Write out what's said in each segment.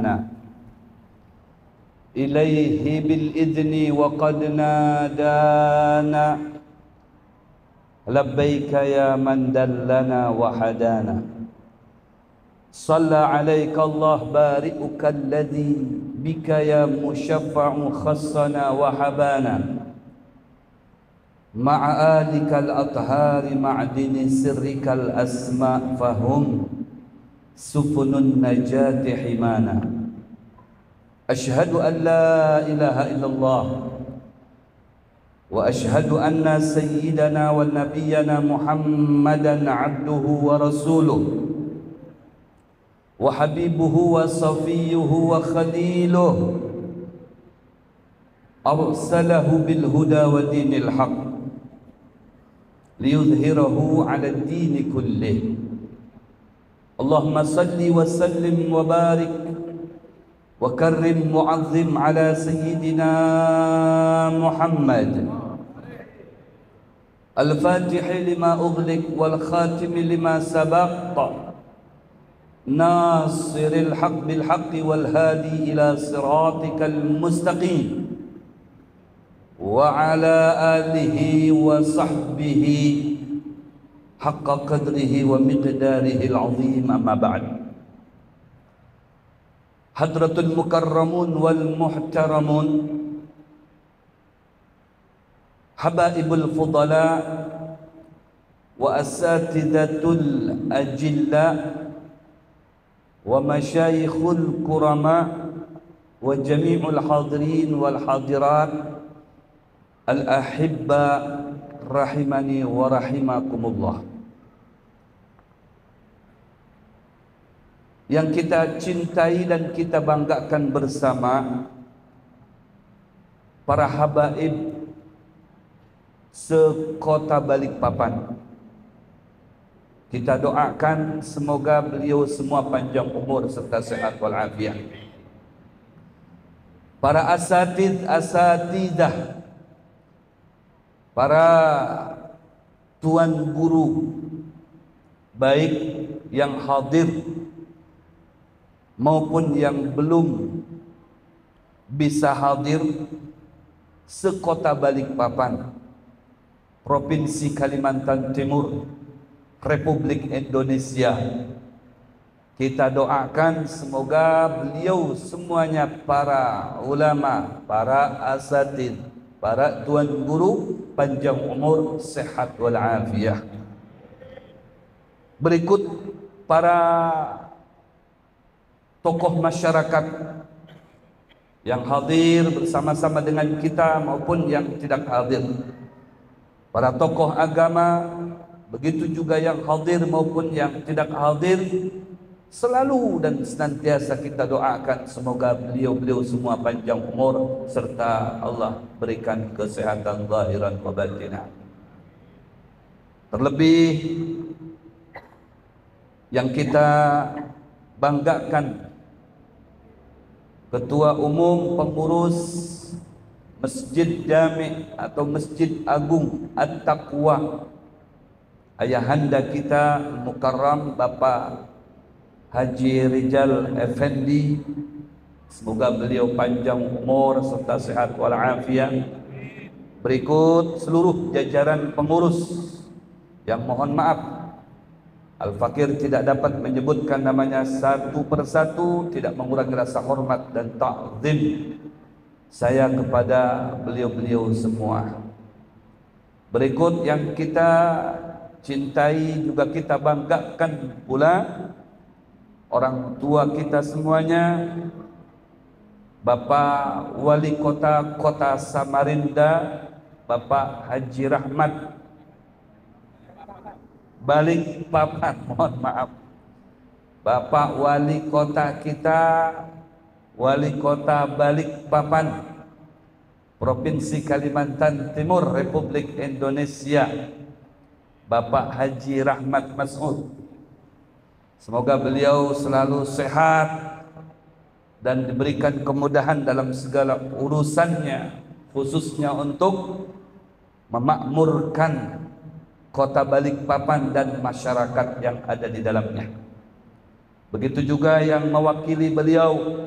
دعانا إليه بالإذن وقد نادانا لبيك يا من دلنا وحدانا صلى عليك الله بارئك الذي بك يا مشفع خصنا وحبانا مع آلك الأطهار معدن سرك الأسماء فهم سفن النجاة حمانا أشهد أن لا إله إلا الله وأشهد أن سيدنا ونبينا محمدا عبده ورسوله وحبيبه وصفيه وخليله أرسله بالهدى ودين الحق ليظهره على الدين كله اللهم صل وسلم وبارك وكرم معظم على سيدنا محمد الفاتح لما أغلق والخاتم لما سبق ناصر الحق بالحق والهادي إلى صراطك المستقيم وعلى آله وصحبه حق قدره ومقداره العظيم أما بعد حضرة المكرمون والمحترمون حبائب الفضلاء وأساتذة الأجلاء ومشايخ الكرماء وجميع الحاضرين والحاضرات الأحبة rahimani wa rahimakumullah. Yang kita cintai dan kita banggakan bersama para habaib sekota Balikpapan. Kita doakan semoga beliau semua panjang umur serta sehat walafiat. Para asatidah, para tuan guru, baik yang hadir maupun yang belum bisa hadir, sekota Balikpapan, Provinsi Kalimantan Timur, Republik Indonesia. Kita doakan semoga beliau semuanya, para ulama, para asatid, para tuan guru, panjang umur, sehat walafiat. Berikut para tokoh masyarakat yang hadir bersama-sama dengan kita maupun yang tidak hadir. Para tokoh agama, begitu juga yang hadir maupun yang tidak hadir. Selalu dan senantiasa kita doakan semoga beliau-beliau semua panjang umur serta Allah berikan kesehatan zahiran wa batinan. Terlebih yang kita banggakan, Ketua Umum Pengurus Masjid Jami' atau Masjid Agung At-Taqwa, ayahanda kita Mukarram Bapak Haji Rijal Effendi, semoga beliau panjang umur serta sehat walafiat. Berikut seluruh jajaran pengurus yang mohon maaf Al-Fakir tidak dapat menyebutkan namanya satu persatu, tidak mengurangi rasa hormat dan ta'zim saya kepada beliau-beliau semua. Berikut yang kita cintai juga kita banggakan pula, orang tua kita semuanya, Bapak Wali Kota Kota Samarinda, Bapak Haji Rahmat Balikpapan, mohon maaf, Bapak Wali Kota kita, Wali Kota Balikpapan, Provinsi Kalimantan Timur, Republik Indonesia, Bapak Haji Rahmat Mas'ud. Semoga beliau selalu sehat dan diberikan kemudahan dalam segala urusannya, khususnya untuk memakmurkan kota Balikpapan dan masyarakat yang ada di dalamnya. Begitu juga yang mewakili beliau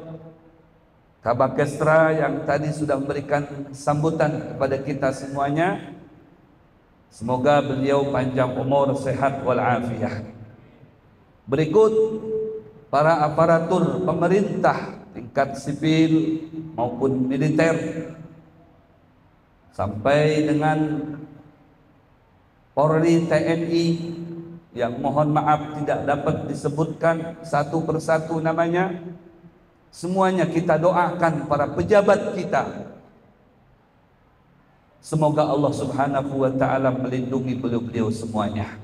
Kabakestra yang tadi sudah memberikan sambutan kepada kita semuanya. Semoga beliau panjang umur, sehat walafiat. Berikut para aparatur pemerintah tingkat sipil maupun militer sampai dengan Polri, TNI yang mohon maaf tidak dapat disebutkan satu persatu namanya. Semuanya kita doakan para pejabat kita. Semoga Allah Subhanahu wa taala melindungi beliau-beliau semuanya.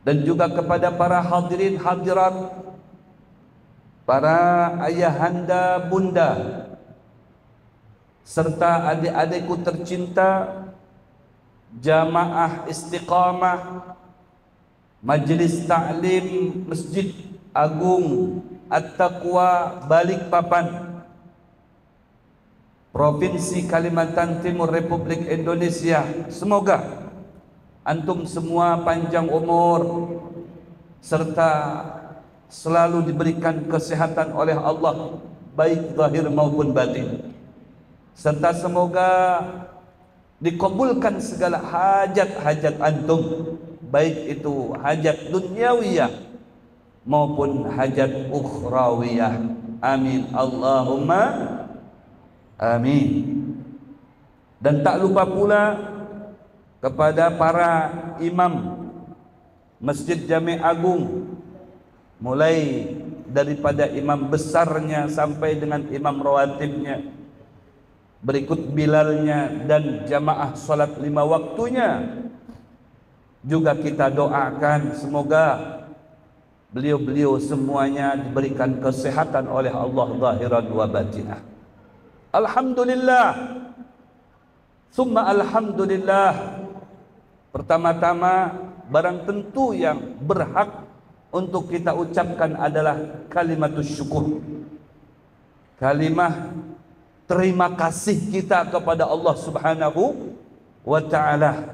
Dan juga kepada para hadirin hadirat, para ayahanda bunda serta adik-adikku tercinta, jamaah istiqamah Majelis Ta'lim Masjid Agung At-Taqwa Balikpapan, Provinsi Kalimantan Timur Republik Indonesia. Semoga antum semua panjang umur serta selalu diberikan kesehatan oleh Allah, baik zahir maupun batin, serta semoga dikabulkan segala hajat-hajat antum, baik itu hajat dunyawiyah maupun hajat ukhrawiyah. Amin Allahumma amin. Dan tak lupa pula kepada para imam Masjid Jami' Agung, mulai daripada imam besarnya sampai dengan imam rawatibnya, berikut bilalnya dan jamaah salat 5 waktunya. Juga kita doakan semoga beliau-beliau semuanya diberikan kesehatan oleh Allah zahiran wa batinah. Alhamdulillah, summa alhamdulillah. Pertama-tama barang tentu yang berhak untuk kita ucapkan adalah kalimatus syukur, kalimah terima kasih kita kepada Allah Subhanahu wa ta'ala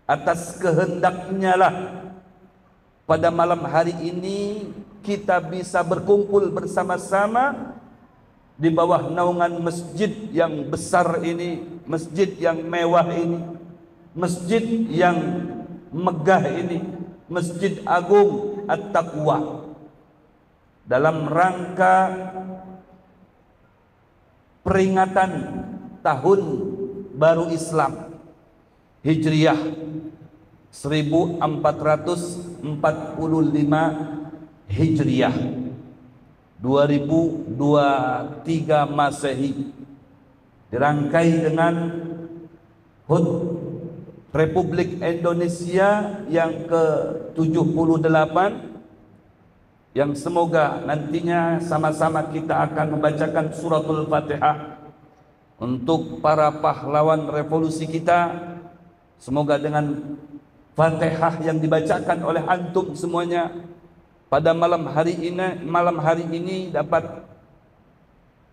atas kehendaknya lah pada malam hari ini kita bisa berkumpul bersama-sama di bawah naungan masjid yang besar ini, masjid yang mewah ini, masjid yang megah ini, Masjid Agung At-Taqwa, dalam rangka peringatan tahun baru Islam Hijriah 1445 Hijriah 2023 Masehi, dirangkai dengan HUT Republik Indonesia yang ke-78, yang semoga nantinya sama-sama kita akan membacakan suratul Fatihah untuk para pahlawan revolusi kita. Semoga dengan Fatihah yang dibacakan oleh antum semuanya pada malam hari ini dapat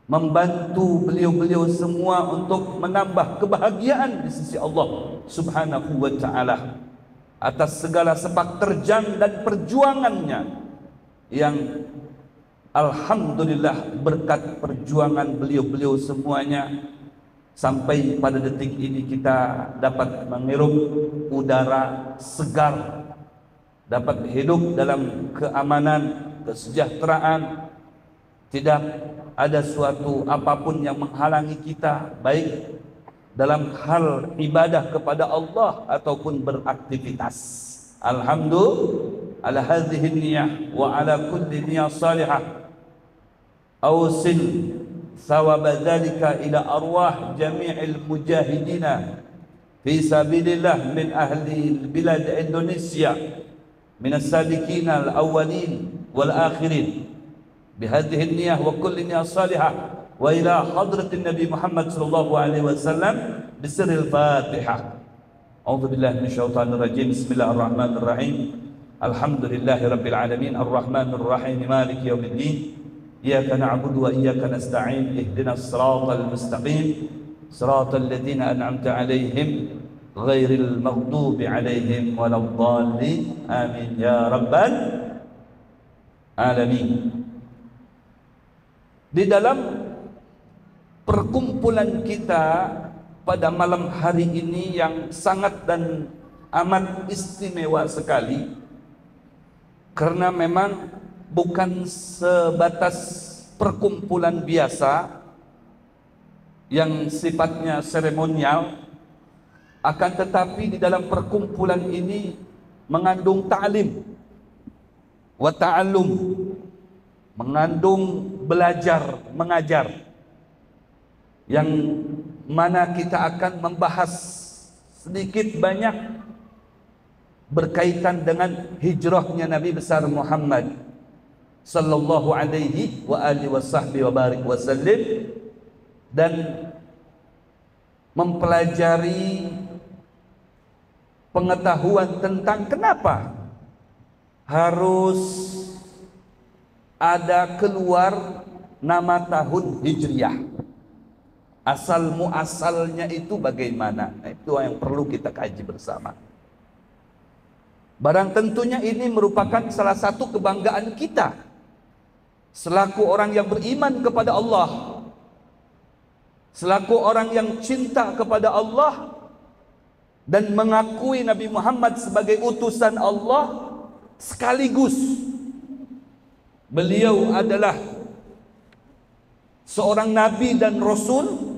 membantu beliau-beliau semua untuk menambah kebahagiaan di sisi Allah Subhanahu wa ta'ala atas segala sepak terjang dan perjuangannya yang alhamdulillah berkat perjuangan beliau-beliau semuanya sampai pada detik ini kita dapat menghirup udara segar, dapat hidup dalam keamanan, kesejahteraan, tidak ada suatu apapun yang menghalangi kita baik dalam hal ibadah kepada Allah ataupun beraktivitas. Alhamdulillah ala hadhihi niyah wa ala kulli niyah salihah awsil ثواب ذلك إلى أرواح جميع المجاهدين في سبيل الله من أهل البلاد إندونيسيا من السابقين الأولين والآخرين بهذه النية وكل نية صالحة وإلى حضرة النبي محمد صلى الله عليه وسلم بسر الفاتحة. أعوذ بالله من الشيطان الرجيم. بسم الله الرحمن الرحيم. الحمد لله رب العالمين الرحمن الرحيم مالك يوم الدين إياك نعبد وإياك نستعين اهدنا الصراط المستقيم صراط الذين أنعمت عليهم غير المغضوب عليهم ولا الضالين آمين يا رب alamin. Di dalam perkumpulan kita pada malam hari ini yang sangat dan amat istimewa sekali, karena memang bukan sebatas perkumpulan biasa yang sifatnya seremonial, akan tetapi di dalam perkumpulan ini mengandung ta'lim wa ta'allum, mengandung belajar mengajar, yang mana kita akan membahas sedikit banyak berkaitan dengan hijrahnya Nabi besar Muhammad sallallahu alaihi wa alihi wa barik wasallam, dan mempelajari pengetahuan tentang kenapa harus ada keluar nama tahun Hijriah. Asal muasalnya itu bagaimana? Nah, itu yang perlu kita kaji bersama. Barang tentunya ini merupakan salah satu kebanggaan kita selaku orang yang beriman kepada Allah, selaku orang yang cinta kepada Allah dan mengakui Nabi Muhammad sebagai utusan Allah, sekaligus beliau adalah seorang nabi dan rasul,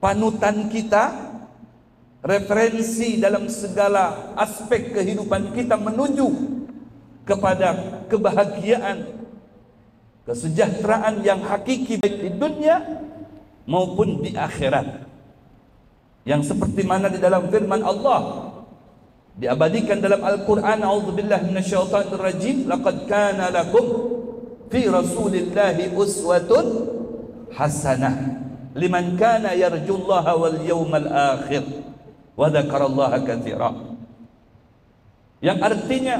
panutan kita, referensi dalam segala aspek kehidupan kita menuju kepada kebahagiaan, kesejahteraan yang hakiki baik di dunia maupun di akhirat. Yang seperti mana di dalam firman Allah diabadikan dalam Al-Quran, a'udzubillahi minasyaitonir rajim, laqad kana lakum fi rasulillahi uswatun hasanah liman kana yarjullaha wal yawmal akhir wa dzakarallaha katsira. Yang artinya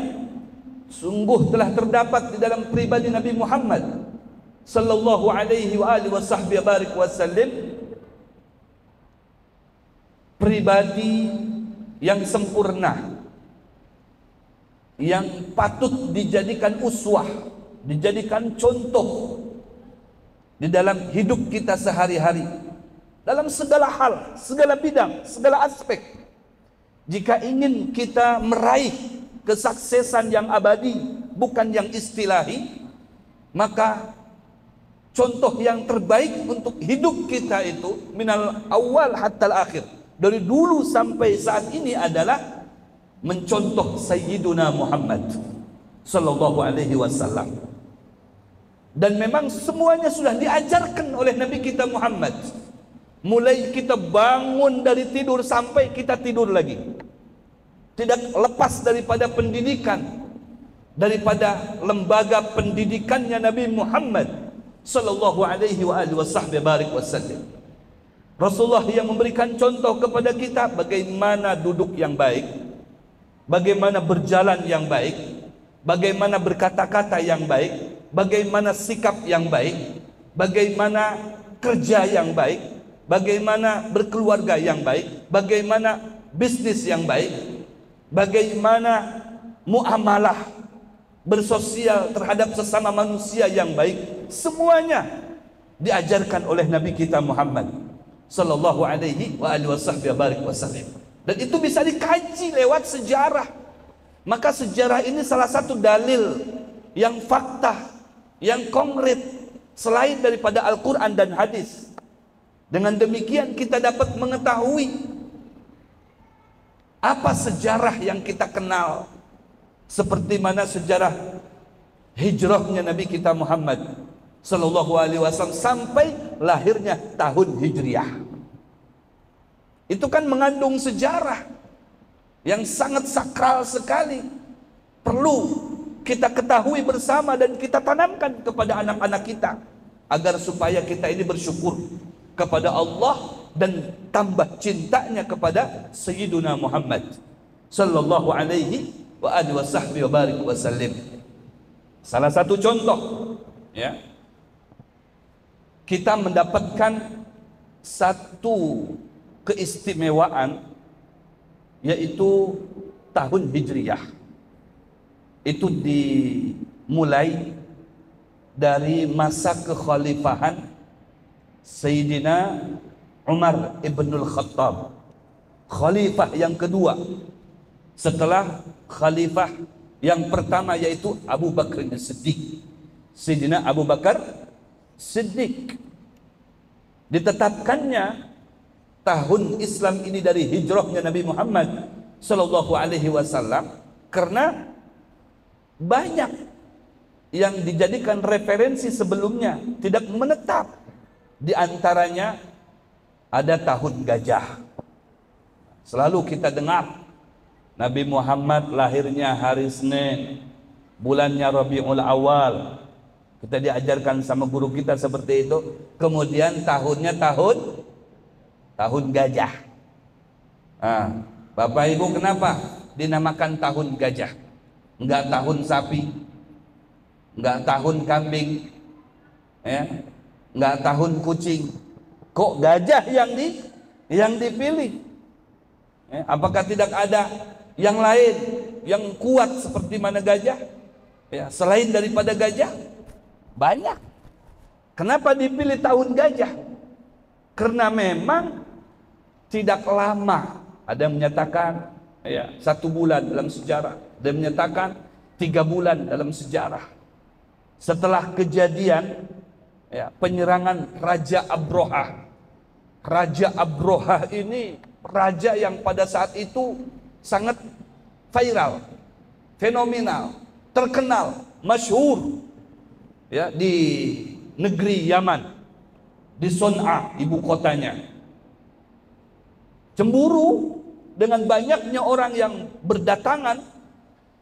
sungguh telah terdapat di dalam pribadi Nabi Muhammad sallallahu alaihi wa alihi wasallam pribadi yang sempurna, yang patut dijadikan uswah, dijadikan contoh di dalam hidup kita sehari-hari, dalam segala hal, segala bidang, segala aspek. Jika ingin kita meraih kesuksesan yang abadi, bukan yang istilahi, maka contoh yang terbaik untuk hidup kita itu minal awal hatta akhir, dari dulu sampai saat ini adalah mencontoh Sayyiduna Muhammad sallallahu alaihi wasallam. Dan memang semuanya sudah diajarkan oleh Nabi kita Muhammad, mulai kita bangun dari tidur sampai kita tidur lagi, tidak lepas daripada pendidikan, daripada lembaga pendidikannya Nabi Muhammad sallallahu alaihi wa alihi wasallam. Rasulullah yang memberikan contoh kepada kita bagaimana duduk yang baik, bagaimana berjalan yang baik, bagaimana berkata-kata yang baik, bagaimana sikap yang baik, bagaimana kerja yang baik, bagaimana berkeluarga yang baik, bagaimana bisnis yang baik, bagaimana muamalah bersosial terhadap sesama manusia yang baik. Semuanya diajarkan oleh Nabi kita Muhammad sallallahu alaihi wa alihi wasallam. Dan itu bisa dikaji lewat sejarah. Maka sejarah ini salah satu dalil yang fakta, yang konkret selain daripada Al-Quran dan hadis. Dengan demikian kita dapat mengetahui apa sejarah yang kita kenal, seperti mana sejarah hijrahnya Nabi kita Muhammad sallallahu alaihi wasallam sampai lahirnya tahun Hijriah. Itu kan mengandung sejarah yang sangat sakral sekali, perlu kita ketahui bersama dan kita tanamkan kepada anak-anak kita, agar supaya kita ini bersyukur kepada Allah dan tambah cintanya kepada Sayyiduna Muhammad sallallahu alaihi wa alihi wasallam. Salah satu contoh, ya, kita mendapatkan satu keistimewaan, yaitu tahun Hijriyah. Itu dimulai dari masa kekhalifahan Sayyidina Umar ibnul Khattab, khalifah yang kedua setelah khalifah yang pertama, yaitu Abu Bakar Siddiq. Sayyidina Abu Bakar Siddiq ditetapkannya tahun Islam ini dari hijrahnya Nabi Muhammad sallallahu alaihi wasallam karena banyak yang dijadikan referensi sebelumnya tidak menetap. Di antaranya ada tahun gajah. Selalu kita dengar Nabi Muhammad lahirnya hari Senin, bulannya Rabiul Awal. Kita diajarkan sama guru kita seperti itu. Kemudian tahunnya tahun gajah. Bapak Ibu, kenapa dinamakan tahun gajah? Enggak tahun sapi, enggak tahun kambing, ya, enggak tahun kucing. Kok gajah yang dipilih? Ya, apakah tidak ada yang lain yang kuat seperti mana gajah? Ya, selain daripada gajah, banyak. Kenapa dipilih tahun gajah? Karena memang tidak lama. Ada yang menyatakan 1 bulan dalam sejarah, ada yang menyatakan 3 bulan dalam sejarah. Setelah kejadian penyerangan Raja Abrohah. Raja Abrohah ini raja yang pada saat itu sangat viral, fenomenal, terkenal, masyhur di negeri Yaman, di Son'a, ibu kotanya. Cemburu dengan banyaknya orang yang berdatangan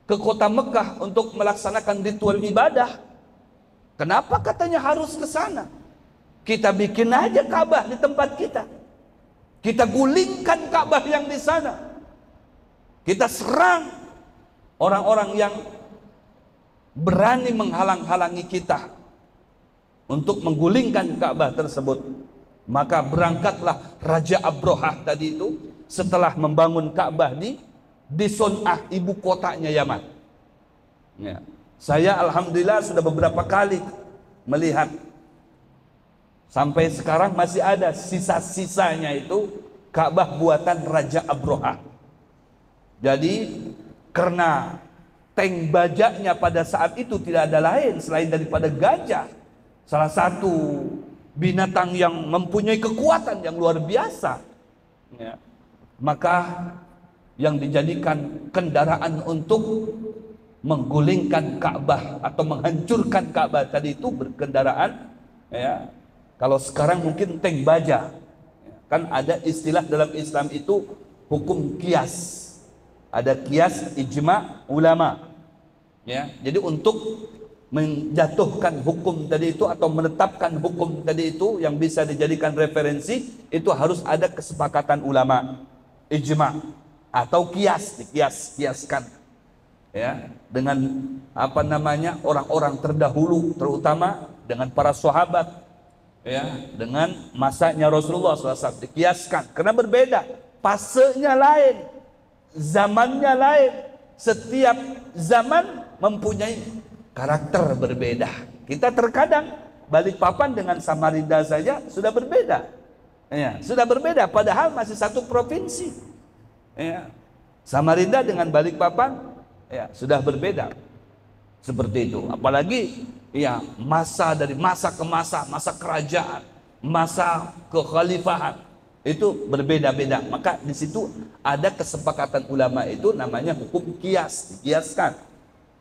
ke kota Mekah untuk melaksanakan ritual ibadah. Kenapa katanya harus ke sana? Kita bikin aja Ka'bah di tempat kita. Kita gulingkan Ka'bah yang di sana. Kita serang orang-orang yang berani menghalang-halangi kita untuk menggulingkan Ka'bah tersebut. Maka berangkatlah Raja Abrohah tadi itu setelah membangun Ka'bah di Son'ah, ibu kotanya Yaman. Ya. Saya alhamdulillah sudah beberapa kali melihat, sampai sekarang masih ada sisa-sisanya itu Ka'bah buatan Raja Abrohah. Jadi karena tank bajaknya pada saat itu tidak ada lain selain daripada gajah, salah satu binatang yang mempunyai kekuatan yang luar biasa, ya, maka yang dijadikan kendaraan untuk menggulingkan Ka'bah atau menghancurkan Ka'bah tadi itu berkendaraan, ya, kalau sekarang mungkin tank baja. Kan ada istilah dalam Islam itu hukum kias. Ada kias ijma ulama. Ya, jadi untuk menjatuhkan hukum tadi itu atau menetapkan hukum tadi itu yang bisa dijadikan referensi, itu harus ada kesepakatan ulama, ijma atau kiaskan, ya, dengan orang-orang terdahulu, terutama dengan para sahabat, ya, dengan masanya Rasulullah SAW dikiaskan karena berbeda, fasenya lain, zamannya lain, setiap zaman mempunyai karakter berbeda. Kita terkadang Balikpapan dengan Samarinda saja sudah berbeda, ya, sudah berbeda padahal masih satu provinsi, ya. Samarinda dengan Balikpapan, ya, sudah berbeda seperti itu. Apalagi ya dari masa ke masa kerajaan, masa kekhalifahan itu berbeda-beda. Maka di situ ada kesepakatan ulama, itu namanya hukum dikiaskan.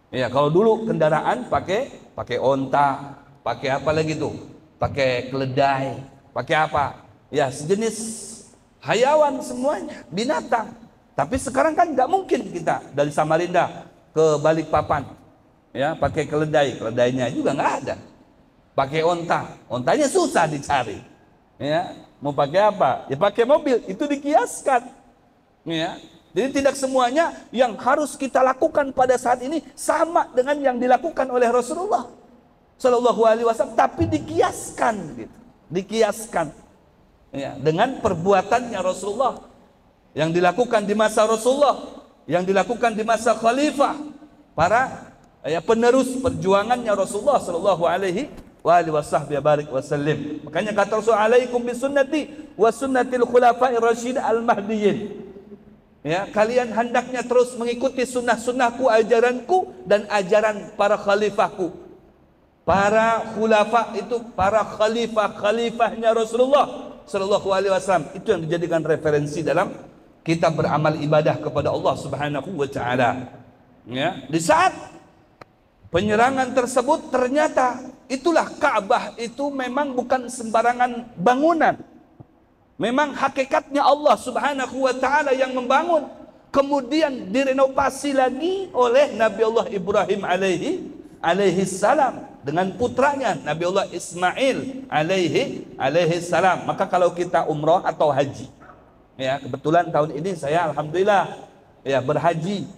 Ya, kalau dulu kendaraan pakai onta, pakai apa lagi tuh? Pakai keledai, pakai apa? Ya, sejenis hayawan semuanya, binatang. Tapi sekarang kan nggak mungkin kita dari Samarinda ke Balikpapan, ya, pakai keledainya juga nggak ada. Pakai ontanya susah dicari. Ya, mau pakai apa? Ya pakai mobil, itu dikiaskan. Ya. Jadi tidak semuanya yang harus kita lakukan pada saat ini sama dengan yang dilakukan oleh Rasulullah Shallallahu Alaihi Wasallam, tapi dikiaskan, gitu. Dikiaskan, ya, dengan perbuatannya Rasulullah yang dilakukan di masa Rasulullah, yang dilakukan di masa khalifah, para ya, penerus perjuangannya Rasulullah sallallahu alaihi wasallam. Makanya kata Rasul, alaikum bisunnati wa sunnatil khulafa'ir rasyidin al-mahdiyyin. Ya, kalian hendaknya terus mengikuti sunnah-sunnahku, ajaranku dan ajaran para khalifahku. Para khulafa itu para khalifahnya Rasulullah sallallahu alaihi wasallam. Itu yang dijadikan referensi dalam kita beramal ibadah kepada Allah Subhanahu wa taala. Ya, di saat penyerangan tersebut ternyata itulah Ka'bah itu memang bukan sembarangan bangunan. Memang hakikatnya Allah Subhanahu wa taala yang membangun, kemudian direnovasi lagi oleh Nabi Allah Ibrahim alaihi salam dengan putranya Nabi Allah Ismail alaihi salam. Maka kalau kita umrah atau haji, ya, kebetulan tahun ini saya alhamdulillah ya berhaji.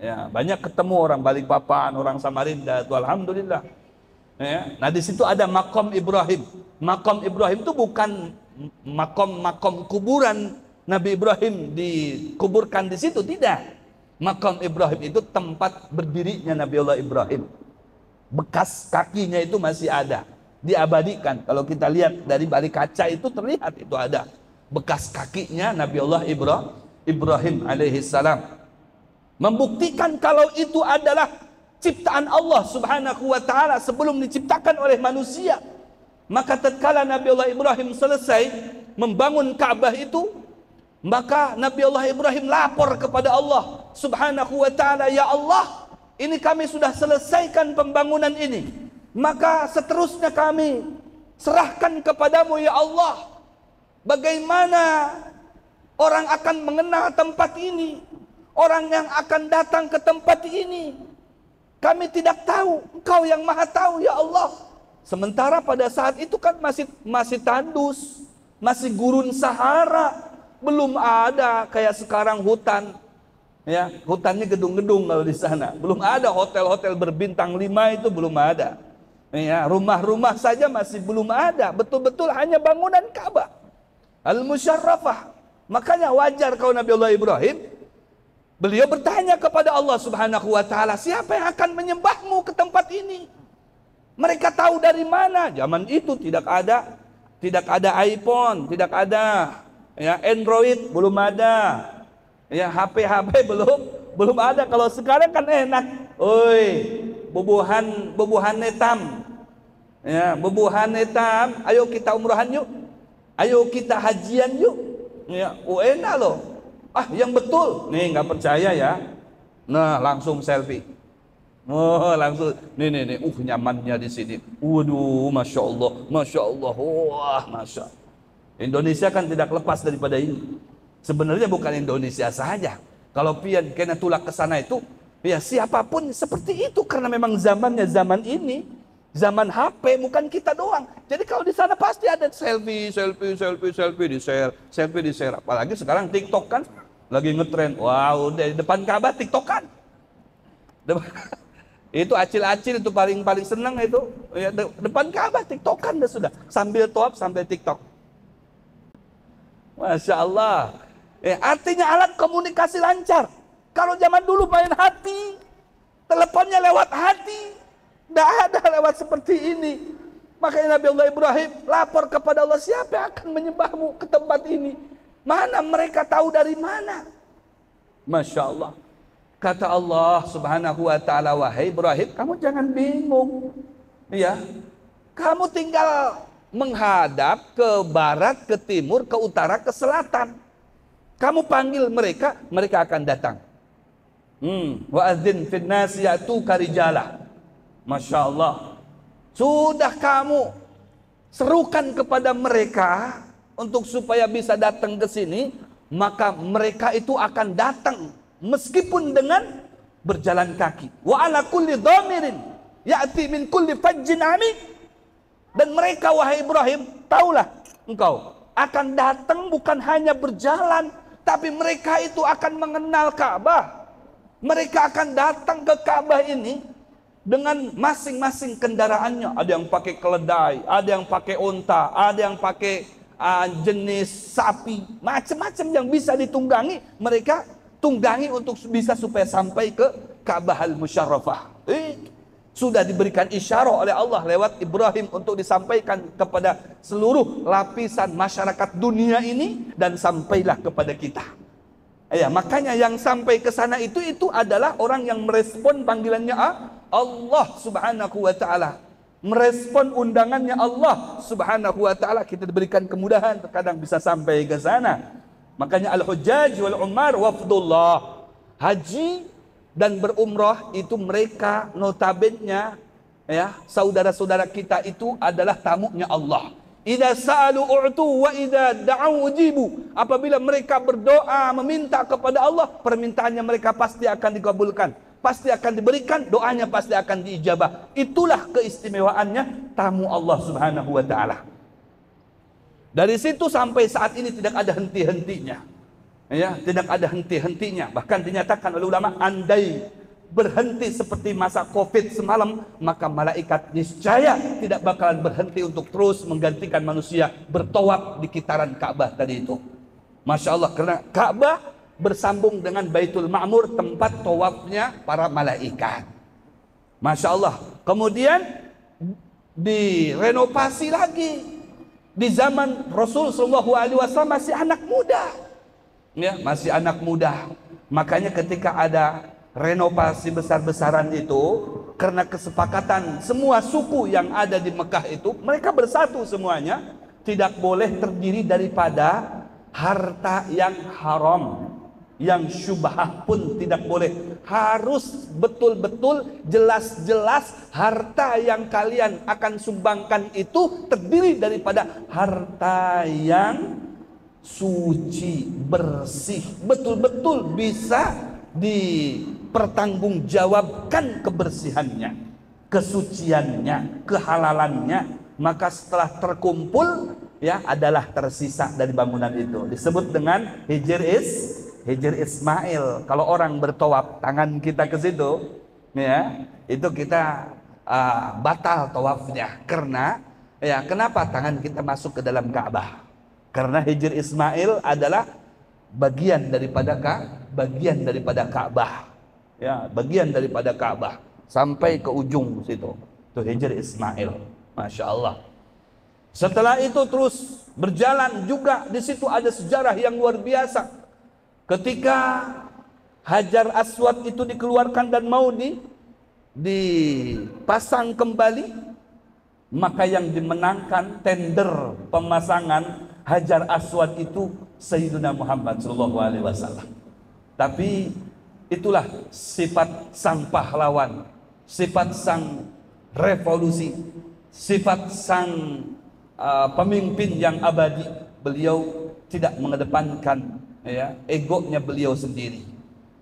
Ya, banyak ketemu orang Balikpapan, orang Samarinda, itu alhamdulillah. Ya, nah di situ ada makam Ibrahim. Makam Ibrahim itu bukan makam kuburan Nabi Ibrahim dikuburkan di situ, tidak. Makam Ibrahim itu tempat berdirinya Nabi Allah Ibrahim. Bekas kakinya itu masih ada, diabadikan. Kalau kita lihat dari balik kaca itu terlihat itu ada bekas kakinya Nabi Allah Ibrahim alaihi salam. Membuktikan kalau itu adalah ciptaan Allah Subhanahu wa taala sebelum diciptakan oleh manusia. Maka tatkala Nabi Allah Ibrahim selesai membangun Ka'bah itu, maka Nabi Allah Ibrahim lapor kepada Allah Subhanahu wa taala, ya Allah, ini kami sudah selesaikan pembangunan ini, maka seterusnya kami serahkan kepadamu ya Allah. Bagaimana orang akan mengenal tempat ini, orang yang akan datang ke tempat ini? Kami tidak tahu, Engkau yang maha tahu ya Allah. Sementara pada saat itu kan masih tandus, masih gurun Sahara, belum ada kayak sekarang hutan. Ya, hutannya gedung-gedung kalau di sana. Belum ada hotel-hotel berbintang 5 itu belum ada. Ya, rumah-rumah saja masih belum ada. Betul-betul hanya bangunan Ka'bah Al-Musyarrafah. Makanya wajar kalau Nabi Allah Ibrahim, beliau bertanya kepada Allah Subhanahu wa taala, siapa yang akan menyembahmu ke tempat ini? Mereka tahu dari mana? Zaman itu tidak ada iPhone, tidak ada ya Android, belum ada. Ya HP belum ada. Kalau sekarang kan enak. Oi, bubuhan netam. Ya, bubuhan netam. Ayo kita umrohan yuk. Ayo kita hajian yuk. Ya, enak loh. Ah, yang betul. Nih, nggak percaya ya. Nah, langsung selfie. Oh, langsung nih, nyamannya di sini. Waduh, masya Allah, wah, masya. Indonesia kan tidak lepas daripada ini. Sebenarnya bukan Indonesia saja. Kalau pian kena tulak ke sana itu, ya siapapun seperti itu karena memang zamannya zaman ini, zaman HP, bukan kita doang. Jadi kalau di sana pasti ada selfie di share. Apalagi sekarang TikTok kan lagi ngetren. Wow, dari depan Ka'bah TikTokan. Itu acil-acil itu paling senang itu ya, depan Ka'bah TikTokan dah sudah, sambil tawaf sambil TikTok. Masya Allah. Artinya alat komunikasi lancar. Kalau zaman dulu main hati, teleponnya lewat hati, tidak ada lewat seperti ini. Makanya Nabi Allah Ibrahim lapor kepada Allah, siapa yang akan menyembahmu ke tempat ini? Mana mereka tahu dari mana? Masya Allah. Kata Allah Subhanahu wa taala, wahai Ibrahim, kamu jangan bingung. Ya. Kamu tinggal menghadap ke barat, ke timur, ke utara, ke selatan. Kamu panggil mereka, mereka akan datang. Wa adzin fin nasi ya'tuka rijalah. Masya Allah. Sudah kamu serukan kepada mereka untuk supaya bisa datang ke sini, maka mereka itu akan datang meskipun dengan berjalan kaki. Wa ala kulli dhamirin ya'ti min kulli fajjin amik. Dan mereka, wahai Ibrahim, taulah engkau akan datang bukan hanya berjalan, tapi mereka itu akan mengenal Ka'bah. Mereka akan datang ke Ka'bah ini dengan masing-masing kendaraannya. Ada yang pakai keledai, ada yang pakai unta, ada yang pakai jenis sapi, macam-macam yang bisa ditunggangi. Mereka tunggangi untuk bisa supaya sampai ke Ka'bah Al-Musyarrafah. Sudah diberikan isyarat oleh Allah lewat Ibrahim untuk disampaikan kepada seluruh lapisan masyarakat dunia ini dan sampailah kepada kita. Ya, makanya yang sampai ke sana itu adalah orang yang merespon panggilannya Allah Subhanahu wa taala. Merespon undangannya Allah Subhanahu wa taala. Kita diberikan kemudahan terkadang bisa sampai ke sana. Makanya al-hujjaj wal umar wafdullah. Haji dan berumrah itu mereka notabene ya, saudara-saudara kita itu adalah tamunya Allah. Idza sa'alu u'tu wa idza da'u ujibu. Apabila mereka berdoa meminta kepada Allah, permintaannya mereka pasti akan dikabulkan, pasti akan diberikan, doanya pasti akan diijabah. Itulah keistimewaannya tamu Allah Subhanahu wa taala. Dari situ sampai saat ini tidak ada henti-hentinya. Ya, tidak ada henti-hentinya. Bahkan dinyatakan oleh ulama, andai berhenti seperti masa Covid semalam, maka malaikat niscaya tidak bakalan berhenti untuk terus menggantikan manusia bertawaf di kitaran Ka'bah tadi itu. Masya Allah, karena Ka'bah bersambung dengan Baitul Ma'mur, tempat tawafnya para malaikat. Masya Allah. Kemudian direnovasi lagi di zaman Rasul SAW masih anak muda. Ya, masih anak muda. Makanya ketika ada renovasi besar-besaran itu, karena kesepakatan semua suku yang ada di Mekah itu, mereka bersatu semuanya, tidak boleh terdiri daripada harta yang haram, yang syubhah pun tidak boleh. Harus betul-betul jelas-jelas harta yang kalian akan sumbangkan itu terdiri daripada harta yang suci, bersih, betul-betul bisa dipertanggungjawabkan kebersihannya, kesuciannya, kehalalannya. Maka setelah terkumpul ya adalah tersisa dari bangunan itu, disebut dengan Hijr Ismail. Kalau orang bertawaf, tangan kita ke situ ya, itu kita batal tawafnya. Karena ya, kenapa tangan kita masuk ke dalam Ka'bah? Karena Hijr Ismail adalah bagian daripada Ka'bah. Ya, bagian daripada Ka'bah sampai ke ujung situ. Itu Hijr Ismail. Masya Allah. Setelah itu terus berjalan juga, di situ ada sejarah yang luar biasa. Ketika Hajar Aswad itu dikeluarkan dan mau dipasang kembali, maka yang dimenangkan tender pemasangan Hajar Aswad itu Sayyidina Muhammad SAW. Tapi itulah sifat sang pahlawan, sifat sang revolusi, sifat sang pemimpin yang abadi. Beliau tidak mengedepankan ya, egonya beliau sendiri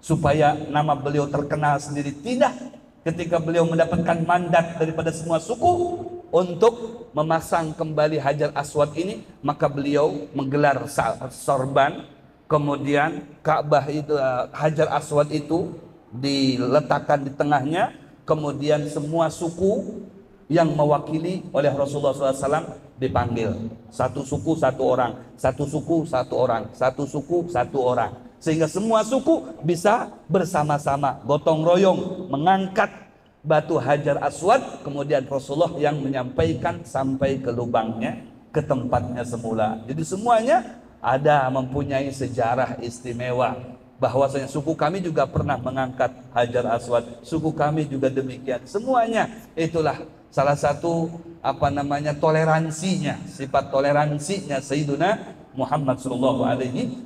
supaya nama beliau terkenal sendiri. Tidak. Ketika beliau mendapatkan mandat daripada semua suku untuk memasang kembali Hajar Aswad ini, maka beliau menggelar sorban. Kemudian Ka'bah itu, Hajar Aswad itu diletakkan di tengahnya. Kemudian semua suku yang mewakili oleh Rasulullah SAW dipanggil. Satu suku satu orang, satu suku satu orang, satu suku satu orang, sehingga semua suku bisa bersama-sama gotong royong mengangkat batu Hajar Aswad. Kemudian Rasulullah yang menyampaikan sampai ke lubangnya, ke tempatnya semula. Jadi semuanya ada mempunyai sejarah istimewa. Bahwasanya suku kami juga pernah mengangkat Hajar Aswad, suku kami juga demikian. Semuanya itulah salah satu toleransinya, sifat toleransinya Sayyiduna Muhammad sallallahu alaihi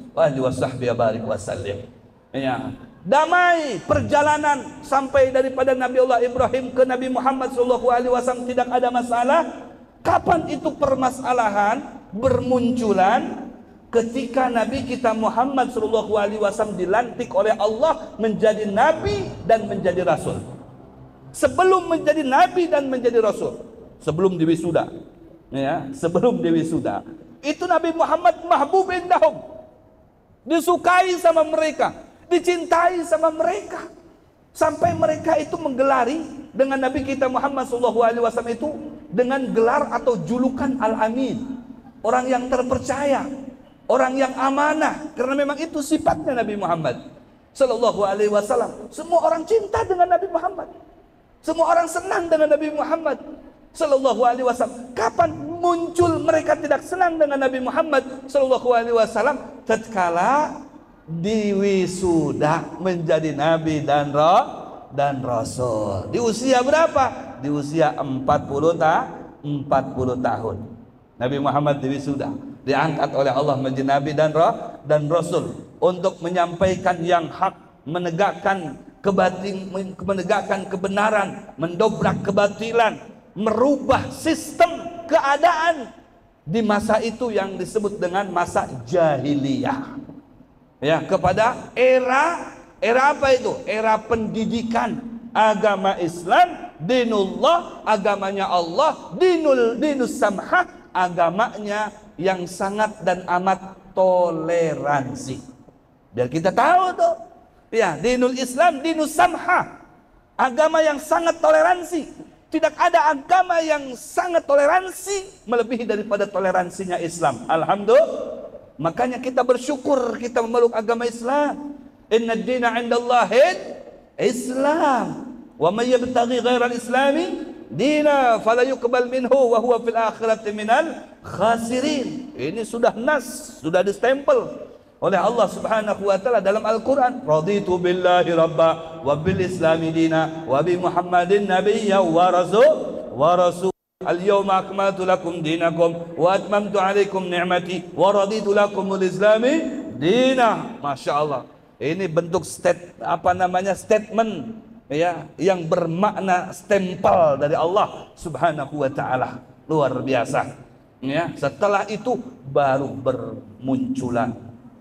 wasallam. Ya, damai perjalanan sampai daripada Nabi Allah Ibrahim ke Nabi Muhammad sallallahu alaihi wasallam tidak ada masalah. Kapan itu permasalahan bermunculan? Ketika Nabi kita Muhammad sallallahu alaihi wasallam dilantik oleh Allah menjadi nabi dan menjadi rasul. Sebelum menjadi nabi dan menjadi rasul, sebelum diwisuda, ya, sebelum diwisuda, itu Nabi Muhammad mahbub indahum, disukai sama mereka, dicintai sama mereka, sampai mereka itu menggelari dengan Nabi kita Muhammad sallallahu alaihi wasallam itu dengan gelar atau julukan Al-Amin, orang yang terpercaya, orang yang amanah, karena memang itu sifatnya Nabi Muhammad sallallahu alaihi wasallam. Semua orang cinta dengan Nabi Muhammad. Semua orang senang dengan Nabi Muhammad sallallahu alaihi wasallam. Kapan muncul mereka tidak senang dengan Nabi Muhammad sallallahu alaihi wasallam? Tatkala diwisuda menjadi nabi dan rasul. Di usia berapa? Di usia 40 tahun. Nabi Muhammad diwisuda, diangkat oleh Allah menjadi nabi dan rasul untuk menyampaikan yang hak, menegakkan kebenaran, mendobrak kebatilan, merubah sistem keadaan di masa itu yang disebut dengan masa jahiliyah. Ya, kepada era apa itu? Era pendidikan agama Islam, dinullah, agamanya Allah, dinus samhah, agamanya yang sangat dan amat toleransi. Biar kita tahu tuh, ya, dinul Islam, dinus samhah, agama yang sangat toleransi. Tidak ada agama yang sangat toleransi melebihi daripada toleransinya Islam. Alhamdulillah. Makanya kita bersyukur kita memeluk agama Islam. Inna ad-dina 'indallahil Islam. Wa may yabtaghi ghairal islami dina fala yuqbal minhu wa huwa fil akhirati minal khasirin. Ini sudah nas, sudah distempel oleh Allah Subhanahu wa taala dalam Al-Qur'an. Raditu billahi rabba wa bil islami dina wa bi Muhammadin nabiyya wa rasul. Al-yawma akmaltu lakum dinakum wa atmamtu alaikum ni'mati wa raditu lakumul islami dina. Masya Allah. Ini bentuk statement ya, yang bermakna stempel dari Allah Subhanahu wa taala. Luar biasa. Ya, setelah itu baru bermunculan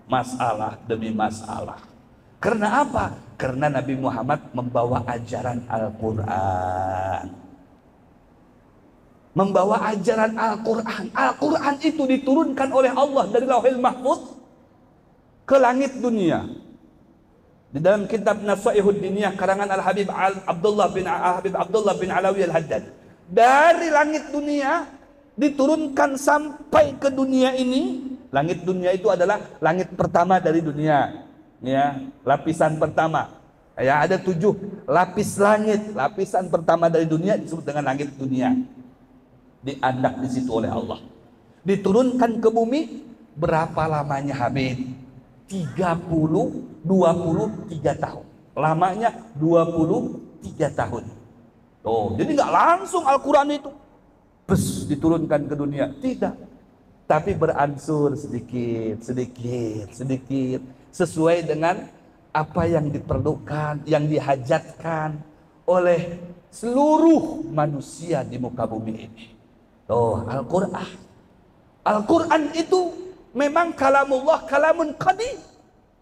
masalah demi masalah. Karena apa? Karena Nabi Muhammad membawa ajaran Al-Qur'an. Membawa ajaran Al-Qur'an. Al-Qur'an itu diturunkan oleh Allah dari Lauhil Mahfuz ke langit dunia. Di dalam kitab Nasaihud Diniyah karangan Al-Habib Abdullah bin Alawi Al-Haddad, dari langit dunia diturunkan sampai ke dunia ini. Langit dunia itu adalah langit pertama dari dunia, ya, lapisan pertama. Ya, ada 7 lapis langit. Lapisan pertama dari dunia disebut dengan langit dunia. Diandak di situ oleh Allah. Diturunkan ke bumi berapa lamanya Habib? 23 tahun. Lamanya 23 tahun. Oh, jadi nggak langsung Al-Quran itu diturunkan ke dunia. Tidak. Tapi beransur sedikit sesuai dengan apa yang diperlukan, yang dihajatkan oleh seluruh manusia di muka bumi ini. Oh, Al-Quran. Al-Quran itu memang kalamullah, kalamun qadim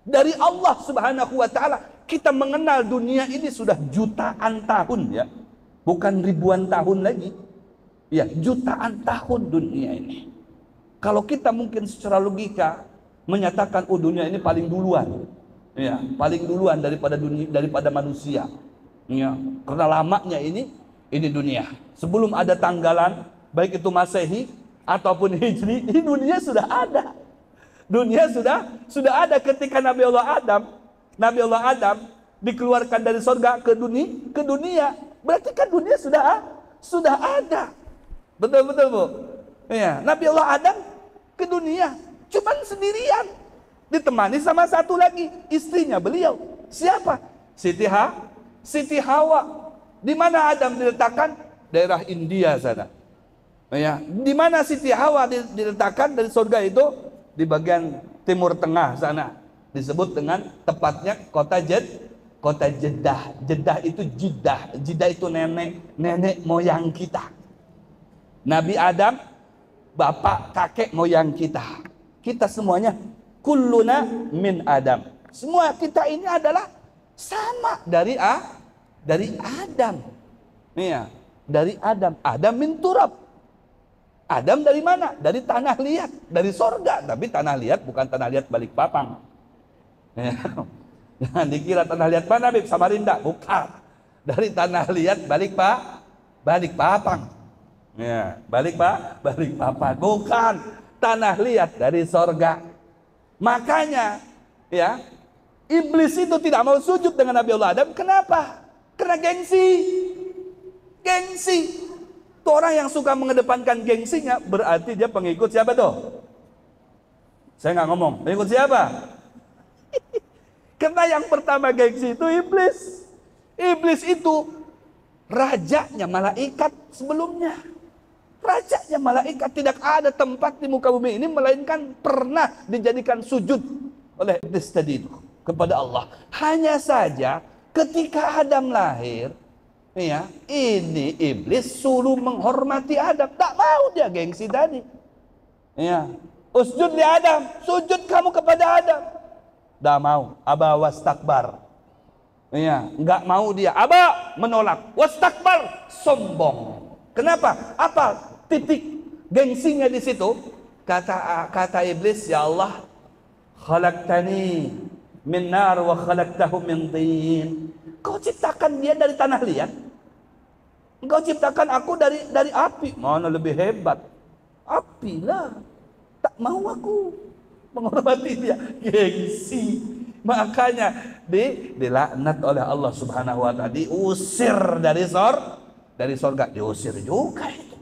dari Allah Subhanahu wa taala. Kita mengenal dunia ini sudah jutaan tahun, ya. Bukan ribuan tahun lagi. Ya, jutaan tahun dunia ini. Kalau kita mungkin secara logika menyatakan dunia ini paling duluan. Ya, paling duluan daripada dunia, daripada manusia. Ya, karena lamanya ini dunia. Sebelum ada tanggalan, baik itu Masehi ataupun Hijri, ini dunia sudah ada. Dunia sudah ada ketika Nabi Allah Adam dikeluarkan dari surga ke dunia. Berarti kan dunia sudah ada. Betul Bu. Ya, Nabi Allah Adam ke dunia cuman sendirian, ditemani sama satu lagi istrinya beliau. Siapa? Siti Hawa. Di mana Adam diletakkan? Daerah India sana. Ya, di mana Siti Hawa diletakkan dari surga itu? Di bagian timur tengah sana. Disebut dengan tepatnya kota Jeddah. Jeddah itu Jeddah itu nenek moyang kita. Nabi Adam, bapak kakek moyang kita. Kita semuanya kulluna min Adam. Semua kita ini adalah sama dari Adam. Iya, dari Adam. Adam min turab. Adam dari mana? Dari tanah liat, dari sorga. Tapi tanah liat bukan tanah liat Balikpapan. Ya. Jangan dikira tanah liat mana, Bib? Samarinda. Bukan. Dari tanah liat Balikpapan. Ya, Balikpapan. Bukan. Tanah liat dari sorga. Makanya, ya, iblis itu tidak mau sujud dengan Nabi Allah Adam. Kenapa? Karena gengsi. Gengsi. Tuh orang yang suka mengedepankan gengsinya berarti dia pengikut siapa tuh? Saya nggak ngomong. Pengikut siapa? Karena yang pertama gengsi itu iblis. Iblis itu rajanya malaikat sebelumnya. Rajanya malaikat, tidak ada tempat di muka bumi ini melainkan pernah dijadikan sujud oleh iblis tadi itu kepada Allah. Hanya saja ketika Adam lahir, ya, ini iblis suruh menghormati Adam, tak mau dia gengsi tadi. Ya, usjud li Adam, sujud kamu kepada Adam. Tak mau, aba wastakbar. Ya, enggak mau dia, aba menolak, wastakbar sombong. Kenapa? Apa titik gengsinya di situ? Kata iblis, ya Allah, khalaqtani min nar wa khalaqtahu min tin. Kau ciptakan dia dari tanah liat, engkau ciptakan aku dari api. Mana lebih hebat? Api lah. Tak mau aku menghormati dia. Gengsi. Makanya dilaknat oleh Allah Subhanahu wa ta'ala, diusir dari sorga. Diusir juga itu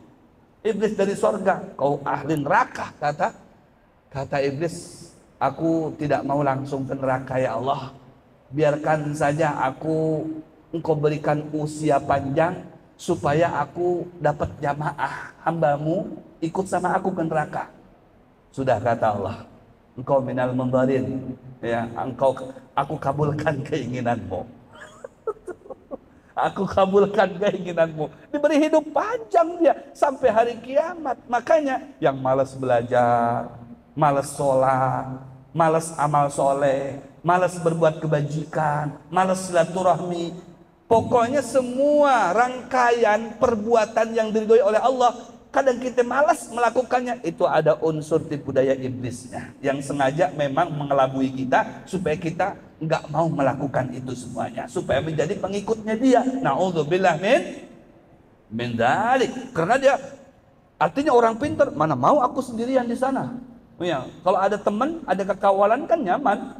iblis dari sorga. Kau ahli neraka, kata iblis. Aku tidak mau langsung ke neraka ya Allah. Biarkan saja engkau berikan usia panjang supaya aku dapat jamaah hambamu ikut sama aku ke neraka. Sudah, kata Allah, engkau minal mundharin, ya, aku kabulkan keinginanmu. Aku kabulkan keinginanmu. Diberi hidup panjang dia sampai hari kiamat. Makanya yang malas belajar, malas sholat, malas amal soleh, malas berbuat kebajikan, malas silaturahmi, pokoknya semua rangkaian perbuatan yang diridhoi oleh Allah, kadang kita malas melakukannya. Itu ada unsur tipu daya iblisnya yang sengaja memang mengelabui kita supaya kita nggak mau melakukan itu semuanya, supaya menjadi pengikutnya dia. Na'udzubillah min dzalik. Karena dia artinya orang pintar, mana mau aku sendirian di sana. Ya, kalau ada teman, ada kekawalan kan nyaman.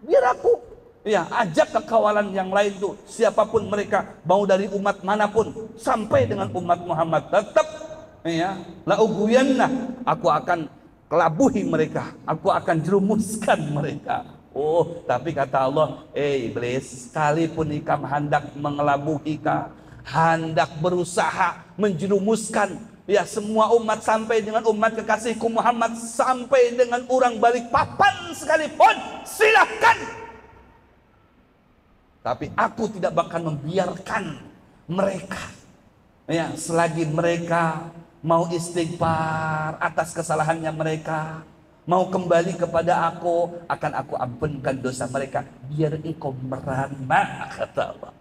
Biar aku, ya, ajak kekawalan yang lain tuh, siapapun mereka, mau dari umat manapun, sampai dengan umat Muhammad, tetap, ya, la ughwiyanna, aku akan kelabuhi mereka, aku akan jerumuskan mereka. Oh, tapi kata Allah, iblis, sekalipun ikam hendak mengelabuhi ka, hendak berusaha menjerumuskan, ya, semua umat sampai dengan umat kekasihku Muhammad, sampai dengan orang Balikpapan sekalipun, silahkan. Tapi aku tidak bakal membiarkan mereka, ya, selagi mereka mau istighfar atas kesalahannya mereka, mau kembali kepada aku, akan aku ampunkan dosa mereka, biar engkau merana, kata Allah.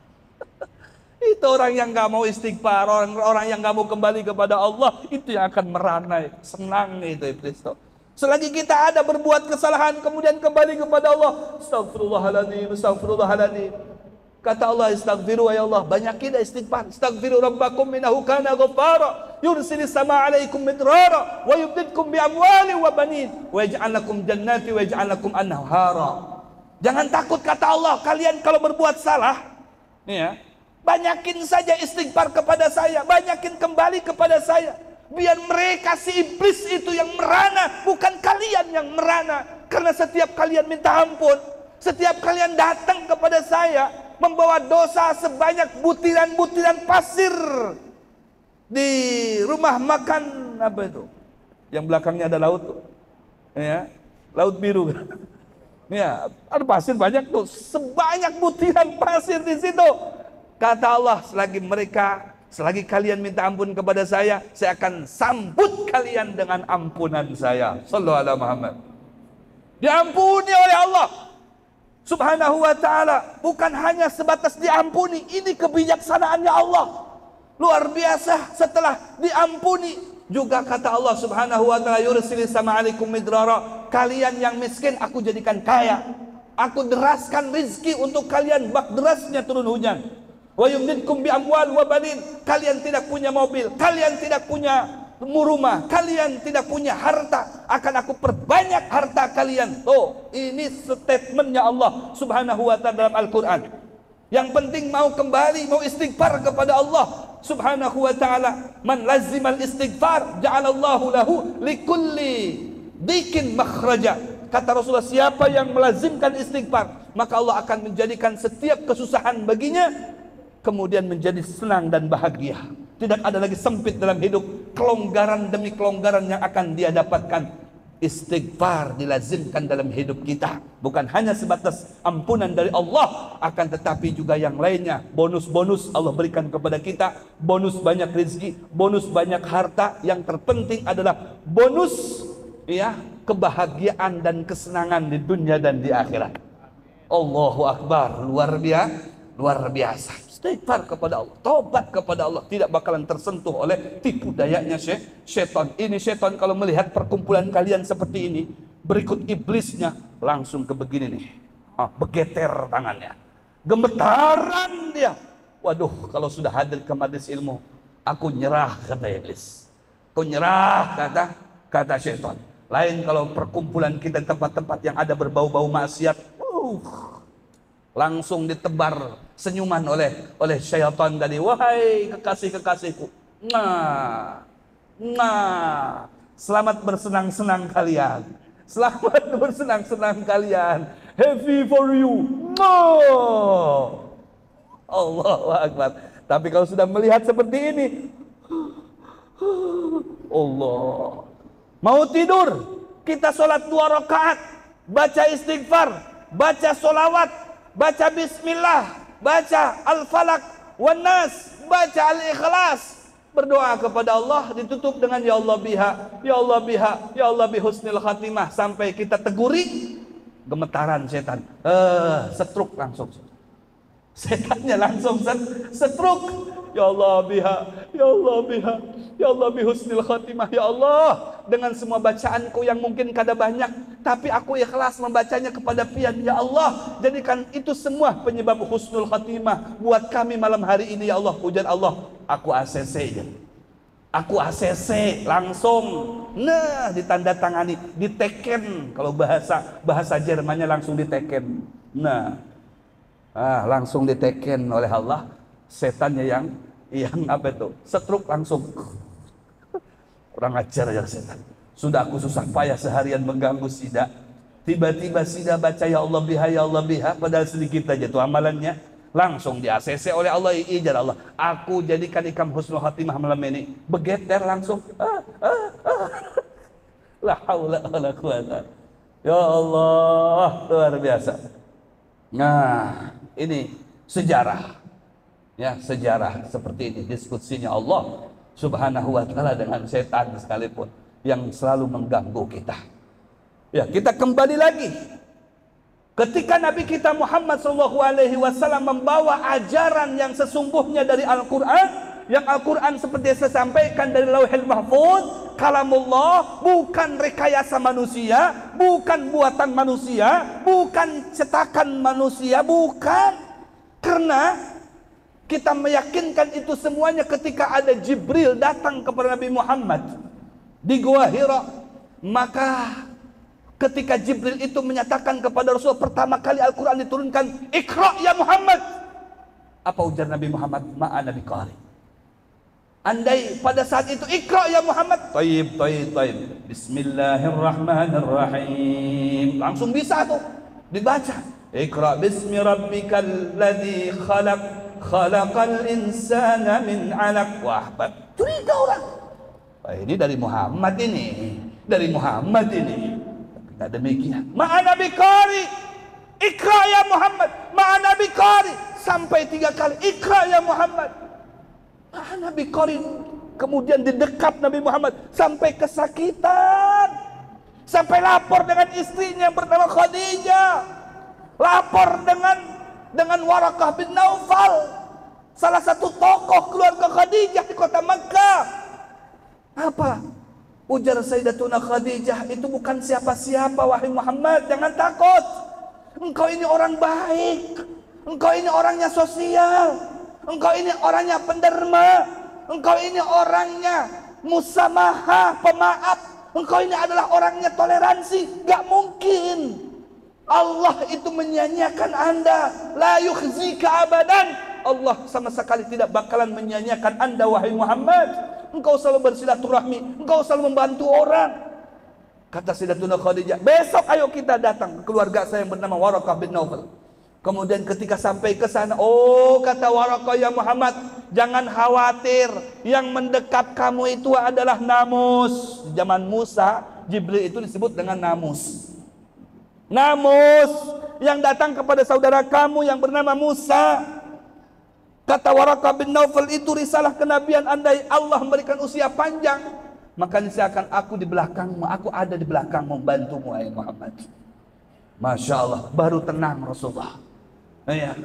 Itu orang yang gak mau istighfar, orang yang gak mau kembali kepada Allah, itu yang akan merana. Senang itu iblis tuh. Selagi kita ada berbuat kesalahan kemudian kembali kepada Allah, astagfirullahaladzim, astagfirullahaladzim. Kata Allah, istaghfiru ya Allah, banyakin istighfar. Istaghfiru rabbakum innahu kana ghaffara, yursilis sama alaikum midrara wa yumdidkum bi amwali wa banin wa yaj'al lakum jannati wa yaj'al lakum anhara. Jangan takut, kata Allah, kalian kalau berbuat salah, ya, banyakin saja istighfar kepada saya, banyakin kembali kepada saya, biar mereka si iblis itu yang merana, bukan kalian yang merana. Karena setiap kalian minta ampun, setiap kalian datang kepada saya membawa dosa sebanyak butiran-butiran pasir di rumah makan apa itu, yang belakangnya ada laut tuh, ya, laut biru. Ya, ada pasir banyak tuh, sebanyak butiran pasir di situ. Kata Allah, selagi kalian minta ampun kepada saya akan sambut kalian dengan ampunan saya. Sallallahu alaihi Muhammad. Diampuni oleh Allah Subhanahu wa ta'ala. Bukan hanya sebatas diampuni, ini kebijaksanaannya Allah. Luar biasa, setelah diampuni juga kata Allah Subhanahu wa ta'ala, yursilis sama alaikum midrara. Kalian yang miskin aku jadikan kaya. Aku deraskan rizki untuk kalian, bak derasnya turun hujan. Wa yumdidkum bi amwal wa banin. Kalian tidak punya mobil, kalian tidak punya rumah, kalian tidak punya harta, akan aku perbanyak harta kalian. Tuh, ini statementnya Allah Subhanahu wa ta'ala dalam Al-Quran. Yang penting mau kembali, mau istighfar kepada Allah Subhanahu wa ta'ala, man lazimal istighfar ja'alallahu lahu likulli dikin makhraja. Kata Rasulullah, siapa yang melazimkan istighfar, maka Allah akan menjadikan setiap kesusahan baginya kemudian menjadi senang dan bahagia. Tidak ada lagi sempit dalam hidup, kelonggaran demi kelonggaran yang akan dia dapatkan. Istighfar dilazimkan dalam hidup kita, bukan hanya sebatas ampunan dari Allah, akan tetapi juga yang lainnya. Bonus-bonus Allah berikan kepada kita, bonus banyak rezeki, bonus banyak harta. Yang terpenting adalah bonus kebahagiaan dan kesenangan di dunia dan di akhirat. Allahu Akbar, luar biasa. Istighfar kepada Allah, tobat kepada Allah, tidak bakalan tersentuh oleh tipu dayanya syaitan. Ini syaitan kalau melihat perkumpulan kalian seperti ini, berikut iblisnya langsung ke begini nih, begeter tangannya, gemetaran dia. Waduh, kalau sudah hadir ke majelis ilmu, aku nyerah, kata iblis. Aku nyerah, kata syaitan. Lain kalau perkumpulan kita tempat-tempat yang ada berbau-bau maksiat, langsung ditebar senyuman oleh syaitan tadi. Wahai kekasih-kekasihku, selamat bersenang-senang kalian, selamat bersenang-senang kalian, happy for you. Allahu Akbar. Tapi kalau sudah melihat seperti ini, Allah, mau tidur, kita sholat 2 rakaat, baca istighfar, baca solawat, baca bismillah, baca al-falak wan nas, baca al-ikhlas, berdoa kepada Allah, ditutup dengan ya Allah biha, ya Allah biha, ya Allah bihusnil khatimah, sampai kita teguri, gemetaran setan, setruk langsung, setannya langsung setruk. Ya Allah biha, ya Allah biha, ya Allah bihusnil khatimah. Ya Allah, dengan semua bacaanku yang mungkin kada banyak, tapi aku ikhlas membacanya kepada pian. Ya Allah, jadikan itu semua penyebab husnul khatimah buat kami malam hari ini. Ya Allah, ujar Allah, aku ACC, aku ACC langsung. Nah, ditandatangani, diteken. Kalau bahasa Jermannya langsung diteken. Nah, langsung diteken oleh Allah. Setannya yang apa itu? Setruk langsung. Kurang ajar ya setan. Sudah aku susah payah seharian mengganggu Sida. Tiba-tiba Sida baca ya Allah biha, ya Allah biha, padahal sedikit aja tuh amalannya. Langsung di ACC oleh Allah, ijar Allah. Aku jadikan ikam husnul khatimah malam ini. Begeter langsung. La haula wala quwata. Ya Allah, luar biasa. Nah, ini sejarah. Ya, sejarah seperti ini, diskusinya Allah Subhanahu wa ta'ala dengan setan sekalipun yang selalu mengganggu kita. Ya, kita kembali lagi. Ketika Nabi kita Muhammad SAW membawa ajaran yang sesungguhnya dari Al-Quran, yang Al-Quran seperti saya sampaikan dari Lauhil Mahfuz, kalamullah, bukan rekayasa manusia, bukan buatan manusia, bukan cetakan manusia, bukan. Karena kita meyakinkan itu semuanya ketika ada Jibril datang kepada Nabi Muhammad di Gua Hira. Maka ketika Jibril itu menyatakan kepada Rasul, pertama kali Al-Quran diturunkan, Iqra ya Muhammad. Apa ujar Nabi Muhammad? Ma'ana biqari. Andai pada saat itu Iqra ya Muhammad, taib. Bismillahirrahmanirrahim, langsung bisa tuh dibaca. Iqra bismi rabbikal ladzi khalaq, khalaqal insana min 'alaq. Wah, curiga orang. Ini dari Muhammad ini. Dari Muhammad ini. Tapi tidak demikian. Ma'ana biqari. Iqra ya Muhammad. Ma'ana biqari. Sampai 3 kali. Iqra ya Muhammad. Ma'ana biqari. Kemudian didekap Nabi Muhammad sampai kesakitan. Sampai lapor dengan istrinya yang bernama Khadijah. Lapor dengan Warakah bin Naufal, salah satu tokoh keluarga Khadijah di kota Makkah. Apa? Ujar Sayyidatuna Khadijah, itu bukan siapa-siapa wahai Muhammad, jangan takut. Engkau ini orang baik, engkau ini orangnya sosial, engkau ini orangnya penderma, engkau ini orangnya musamaha, pemaaf, engkau ini adalah orangnya toleransi. Gak mungkin Allah itu menyanyiakan Anda. La yukhzika abadan. Allah sama sekali tidak bakalan menyanyiakan Anda wahai Muhammad. Engkau selalu bersilaturahmi, engkau selalu membantu orang. Kata Sayyidatuna Khadijah, besok ayo kita datang ke keluarga saya yang bernama Waraqah bin Naufal. Kemudian ketika sampai ke sana, oh kata Waraqah, ya Muhammad, jangan khawatir, yang mendekap kamu itu adalah namus. Di zaman Musa, Jibril itu disebut dengan namus. Namus yang datang kepada saudara kamu yang bernama Musa. Kata Waraqah bin Naufal, itu risalah kenabian, andai Allah memberikan usia panjang, maka niscaya aku di belakangmu, aku ada di belakangmu membantumu, ayat Muhammad. Masya Allah, baru tenang Rasulullah. Ya,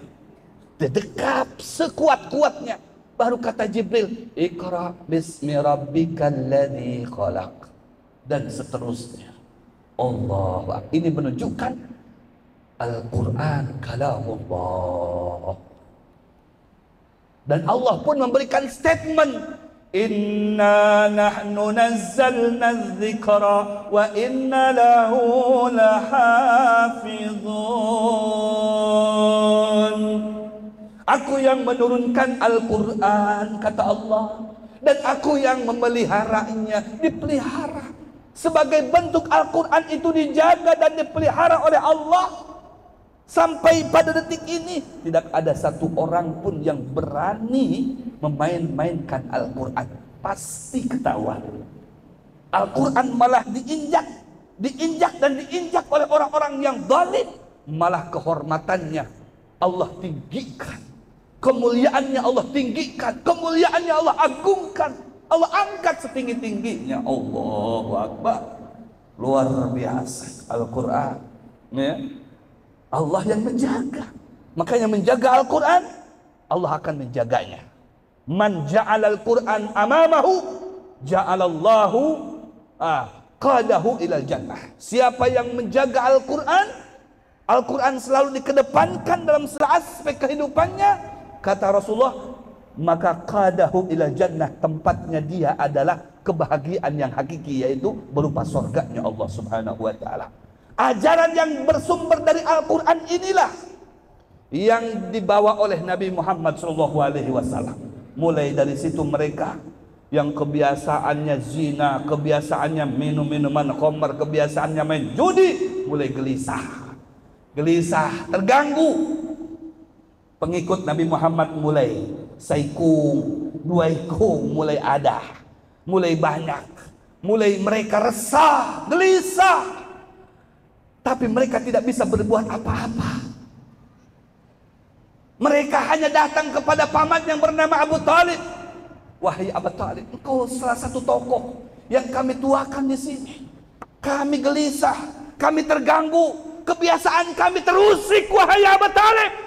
dedekap sekuat-kuatnya. Baru kata Jibril, Iqra bismi rabbikal ladzi khalaq. Dan seterusnya. Allah, ini menunjukkan Al-Quran kalamullah. Dan Allah pun memberikan statement, Inna nahnu nazzalna dzikra wa inna lahu lahafizun. Aku yang menurunkan Al-Quran, kata Allah, dan aku yang memeliharanya, dipelihara. Sebagai bentuk Al-Quran itu dijaga dan dipelihara oleh Allah. Sampai pada detik ini tidak ada satu orang pun yang berani memain-mainkan Al-Quran. Pasti ketahuan. Al-Quran malah diinjak dan diinjak oleh orang-orang yang zalim. Malah kehormatannya Allah tinggikan, kemuliaannya Allah tinggikan, kemuliaannya Allah agungkan, Allah angkat setinggi-tingginya. Allahu Akbar. Luar biasa Al-Quran, ya. Allah yang menjaga. Makanya menjaga Al-Quran, Allah akan menjaganya. Man ja'alal Quran amamahu, ja'alallahu qadahu ilal jannah. Siapa yang menjaga Al-Quran, Al-Quran selalu dikedepankan dalam segala aspek kehidupannya, kata Rasulullah, maka qadahu ilal jannah, tempatnya dia adalah kebahagiaan yang hakiki, yaitu berupa surganya Allah Subhanahu wa ta'ala. Ajaran yang bersumber dari Al-Quran inilah yang dibawa oleh Nabi Muhammad SAW. Mulai dari situ mereka yang kebiasaannya zina, kebiasaannya minum minuman khamr, kebiasaannya main judi, mulai gelisah, terganggu. Pengikut Nabi Muhammad mulai saikung, duaikung, mulai ada, mulai banyak, mulai mereka resah, gelisah. Tapi mereka tidak bisa berbuat apa-apa. Mereka hanya datang kepada paman yang bernama Abu Talib. Wahai Abu Talib, engkau salah satu tokoh yang kami tuakan di sini. Kami gelisah, kami terganggu, kebiasaan kami terusik, wahai Abu Talib.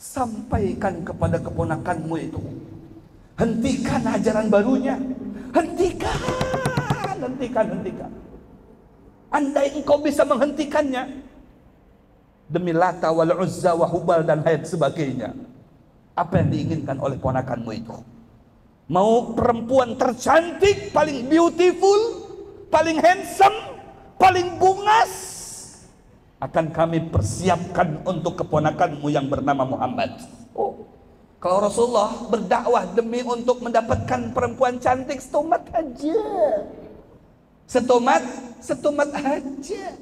Sampaikan kepada keponakanmu itu, hentikan ajaran barunya. Hentikan. Andai engkau bisa menghentikannya, demi Lata wal Uzza wa Hubal dan lain sebagainya, apa yang diinginkan oleh ponakanmu itu? Mau perempuan tercantik, paling beautiful, paling handsome, paling bungas, akan kami persiapkan untuk keponakanmu yang bernama Muhammad. Oh, kalau Rasulullah berdakwah demi untuk mendapatkan perempuan cantik, setomat aja. Setomat aja.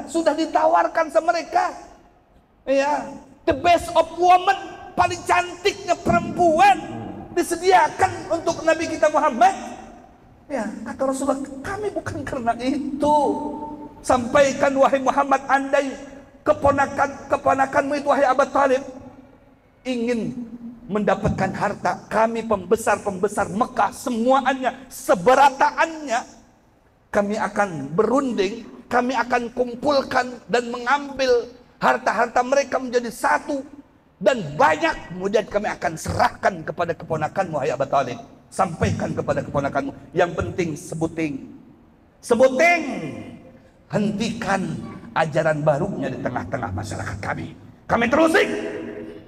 Sudah ditawarkan sama mereka, ya, the best of woman, paling cantiknya perempuan disediakan untuk Nabi kita Muhammad. Ya, kata Rasulullah, kami bukan karena itu. Sampaikan wahai Muhammad, andai keponakanmu itu wahai Abu Talib ingin mendapatkan harta, kami pembesar Mekah semuanya, seberataannya, kami akan berunding, kami akan kumpulkan dan mengambil harta-harta mereka menjadi satu dan banyak, kemudian kami akan serahkan kepada keponakanmu wahai Abu Talib. Sampaikan kepada keponakanmu, yang penting sebuting, hentikan ajaran barunya di tengah-tengah masyarakat kami. Kami terusik,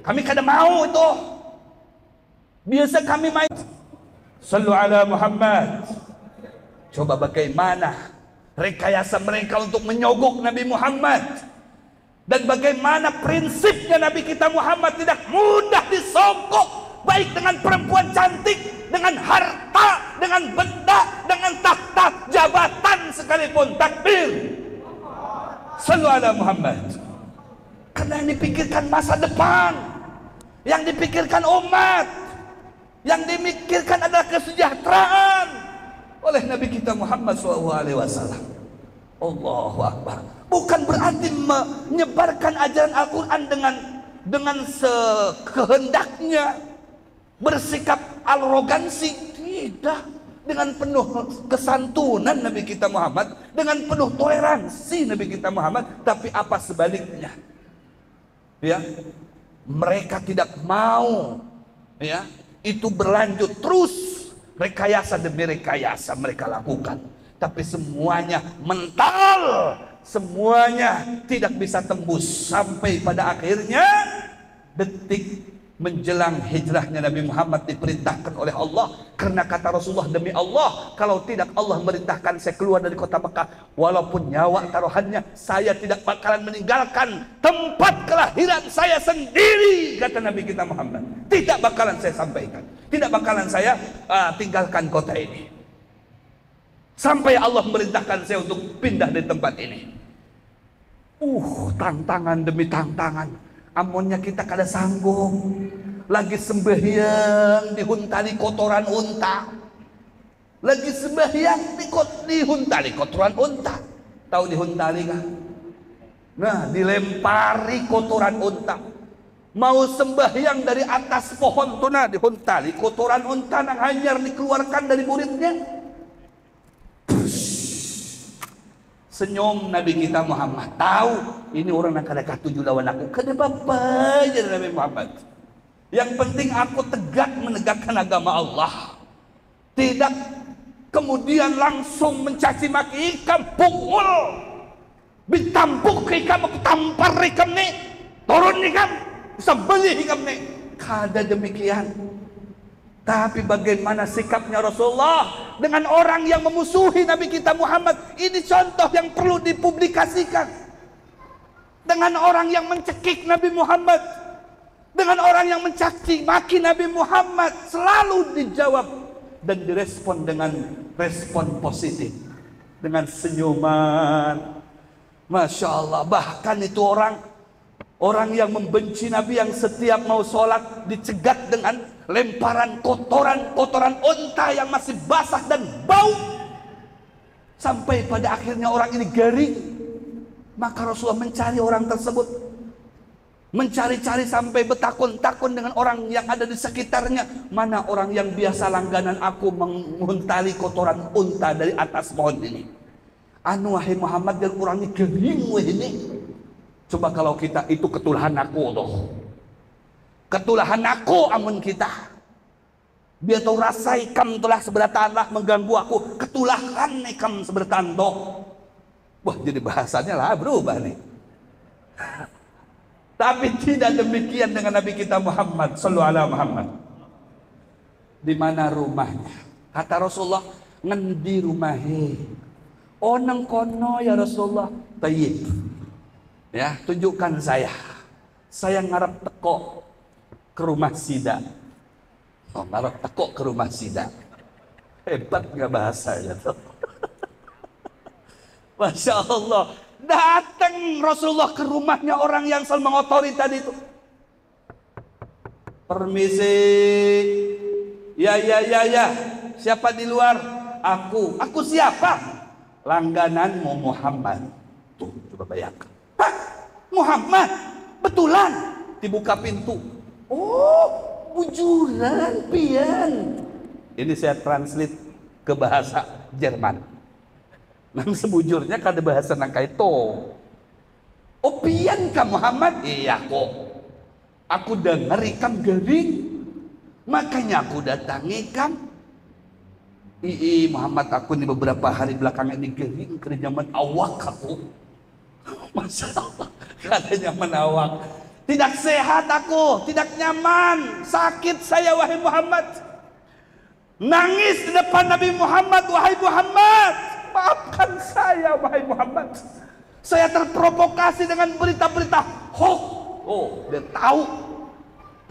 kami kada mau itu. Biasa kami main. Sallu ala Muhammad. Coba bagaimana rekayasa mereka untuk menyogok Nabi Muhammad. Dan bagaimana prinsipnya Nabi kita Muhammad tidak mudah disogok, baik dengan perempuan cantik, dengan harta, dengan benda, dengan tahta jabatan sekalipun. Takbir. Sallu ala Muhammad. Karena yang dipikirkan masa depan, yang dipikirkan umat, yang dimikirkan adalah kesejahteraan oleh Nabi kita Muhammad SAW. Allahu Akbar. Bukan berarti menyebarkan ajaran Al-Quran dengan sekehendaknya, bersikap arogansi. Tidak. Dengan penuh kesantunan Nabi kita Muhammad, dengan penuh toleransi Nabi kita Muhammad. Tapi apa sebaliknya? Ya, mereka tidak mau, ya, itu berlanjut terus, rekayasa demi rekayasa mereka lakukan. Tapi semuanya mental, semuanya tidak bisa tembus sampai pada akhirnya detik menjelang hijrahnya Nabi Muhammad diperintahkan oleh Allah. Karena kata Rasulullah, demi Allah, kalau tidak Allah merintahkan saya keluar dari kota Mekah, walaupun nyawa taruhannya, saya tidak bakalan meninggalkan tempat kelahiran saya sendiri. Kata Nabi kita Muhammad, tidak bakalan saya sampaikan, tidak bakalan saya tinggalkan kota ini sampai Allah merintahkan saya untuk pindah dari tempat ini. Tantangan demi tantangan. Amonnya kita kada sanggup, lagi sembahyang dihuntali kotoran unta, lagi sembahyang dihuntali kotoran unta. Tahu dihuntali kan? Nah, dilempari kotoran unta. Mau sembahyang dari atas pohon tuh, nah dihuntali kotoran unta nang hanyar dikeluarkan dari muridnya. Senyum Nabi kita Muhammad, tahu ini orang yang kada katuju lawan aku, kada apa-apa aja Nabi Muhammad. Yang penting aku tegak menegakkan agama Allah. Tidak kemudian langsung mencaci maki ikam, pukul, ditampuk ikam, aku tampar ikam nih, turun ikam, sembelih ikam nih. Kada demikian. Tapi bagaimana sikapnya Rasulullah dengan orang yang memusuhi Nabi kita Muhammad? Ini contoh yang perlu dipublikasikan. Dengan orang yang mencekik Nabi Muhammad, dengan orang yang mencaci maki Nabi Muhammad, selalu dijawab dan direspon dengan respon positif, dengan senyuman. Masya Allah. Bahkan itu orang yang membenci Nabi, yang setiap mau sholat dicegat dengan lemparan kotoran unta yang masih basah dan bau, sampai pada akhirnya orang ini garing. Maka Rasulullah mencari orang tersebut, mencari-cari sampai bertakun-takun dengan orang yang ada di sekitarnya. Mana orang yang biasa langganan aku menghuntali kotoran unta dari atas pohon ini? Anu wahai Muhammad, dan orang ini garing ini. Coba kalau kita itu ketulahan aku tuh, ketulahan aku amun kita, biar tahu rasa ikam telah seberatan mengganggu aku, ketulahan ikam seberatan toh. Wah, jadi bahasanya lah berubah nih. Tapi tidak demikian dengan Nabi kita Muhammad sallallahu alaihi Muhammad. Di mana rumahnya? Kata Rasulullah, ngendi rumahnya? Oh, nang kono ya Rasulullah. Tayyib. Ya, tunjukkan saya. Saya ngarep teko ke rumah Sida. Oh, ngarep teko ke rumah Sida. Hebat nggak bahasanya tuh. Masya Allah. Datang Rasulullah ke rumahnya orang yang selalu mengotori tadi itu. Permisi. Ya. Siapa di luar? Aku siapa? Langgananmu Muhammad. Tuh, coba bayangkan. Hah? Muhammad? Betulan? Dibuka pintu. Oh, bujuran pian. Ini saya translate ke bahasa Jerman. Nang sebujurnya kada bahasa nang kaito. Oh, pian ka Muhammad? Iya kok. Aku dengar ikam garing, makanya aku datangi kam. Muhammad, aku ini beberapa hari belakangan ini garing kerja nyaman awak aku. Masya Allah, kada nyaman awak. Tidak sehat aku, tidak nyaman, sakit saya wahai Muhammad. Nangis di depan Nabi Muhammad, wahai Muhammad, maafkan saya wahai Muhammad. Saya terprovokasi dengan berita-berita hoax. Oh, dia tahu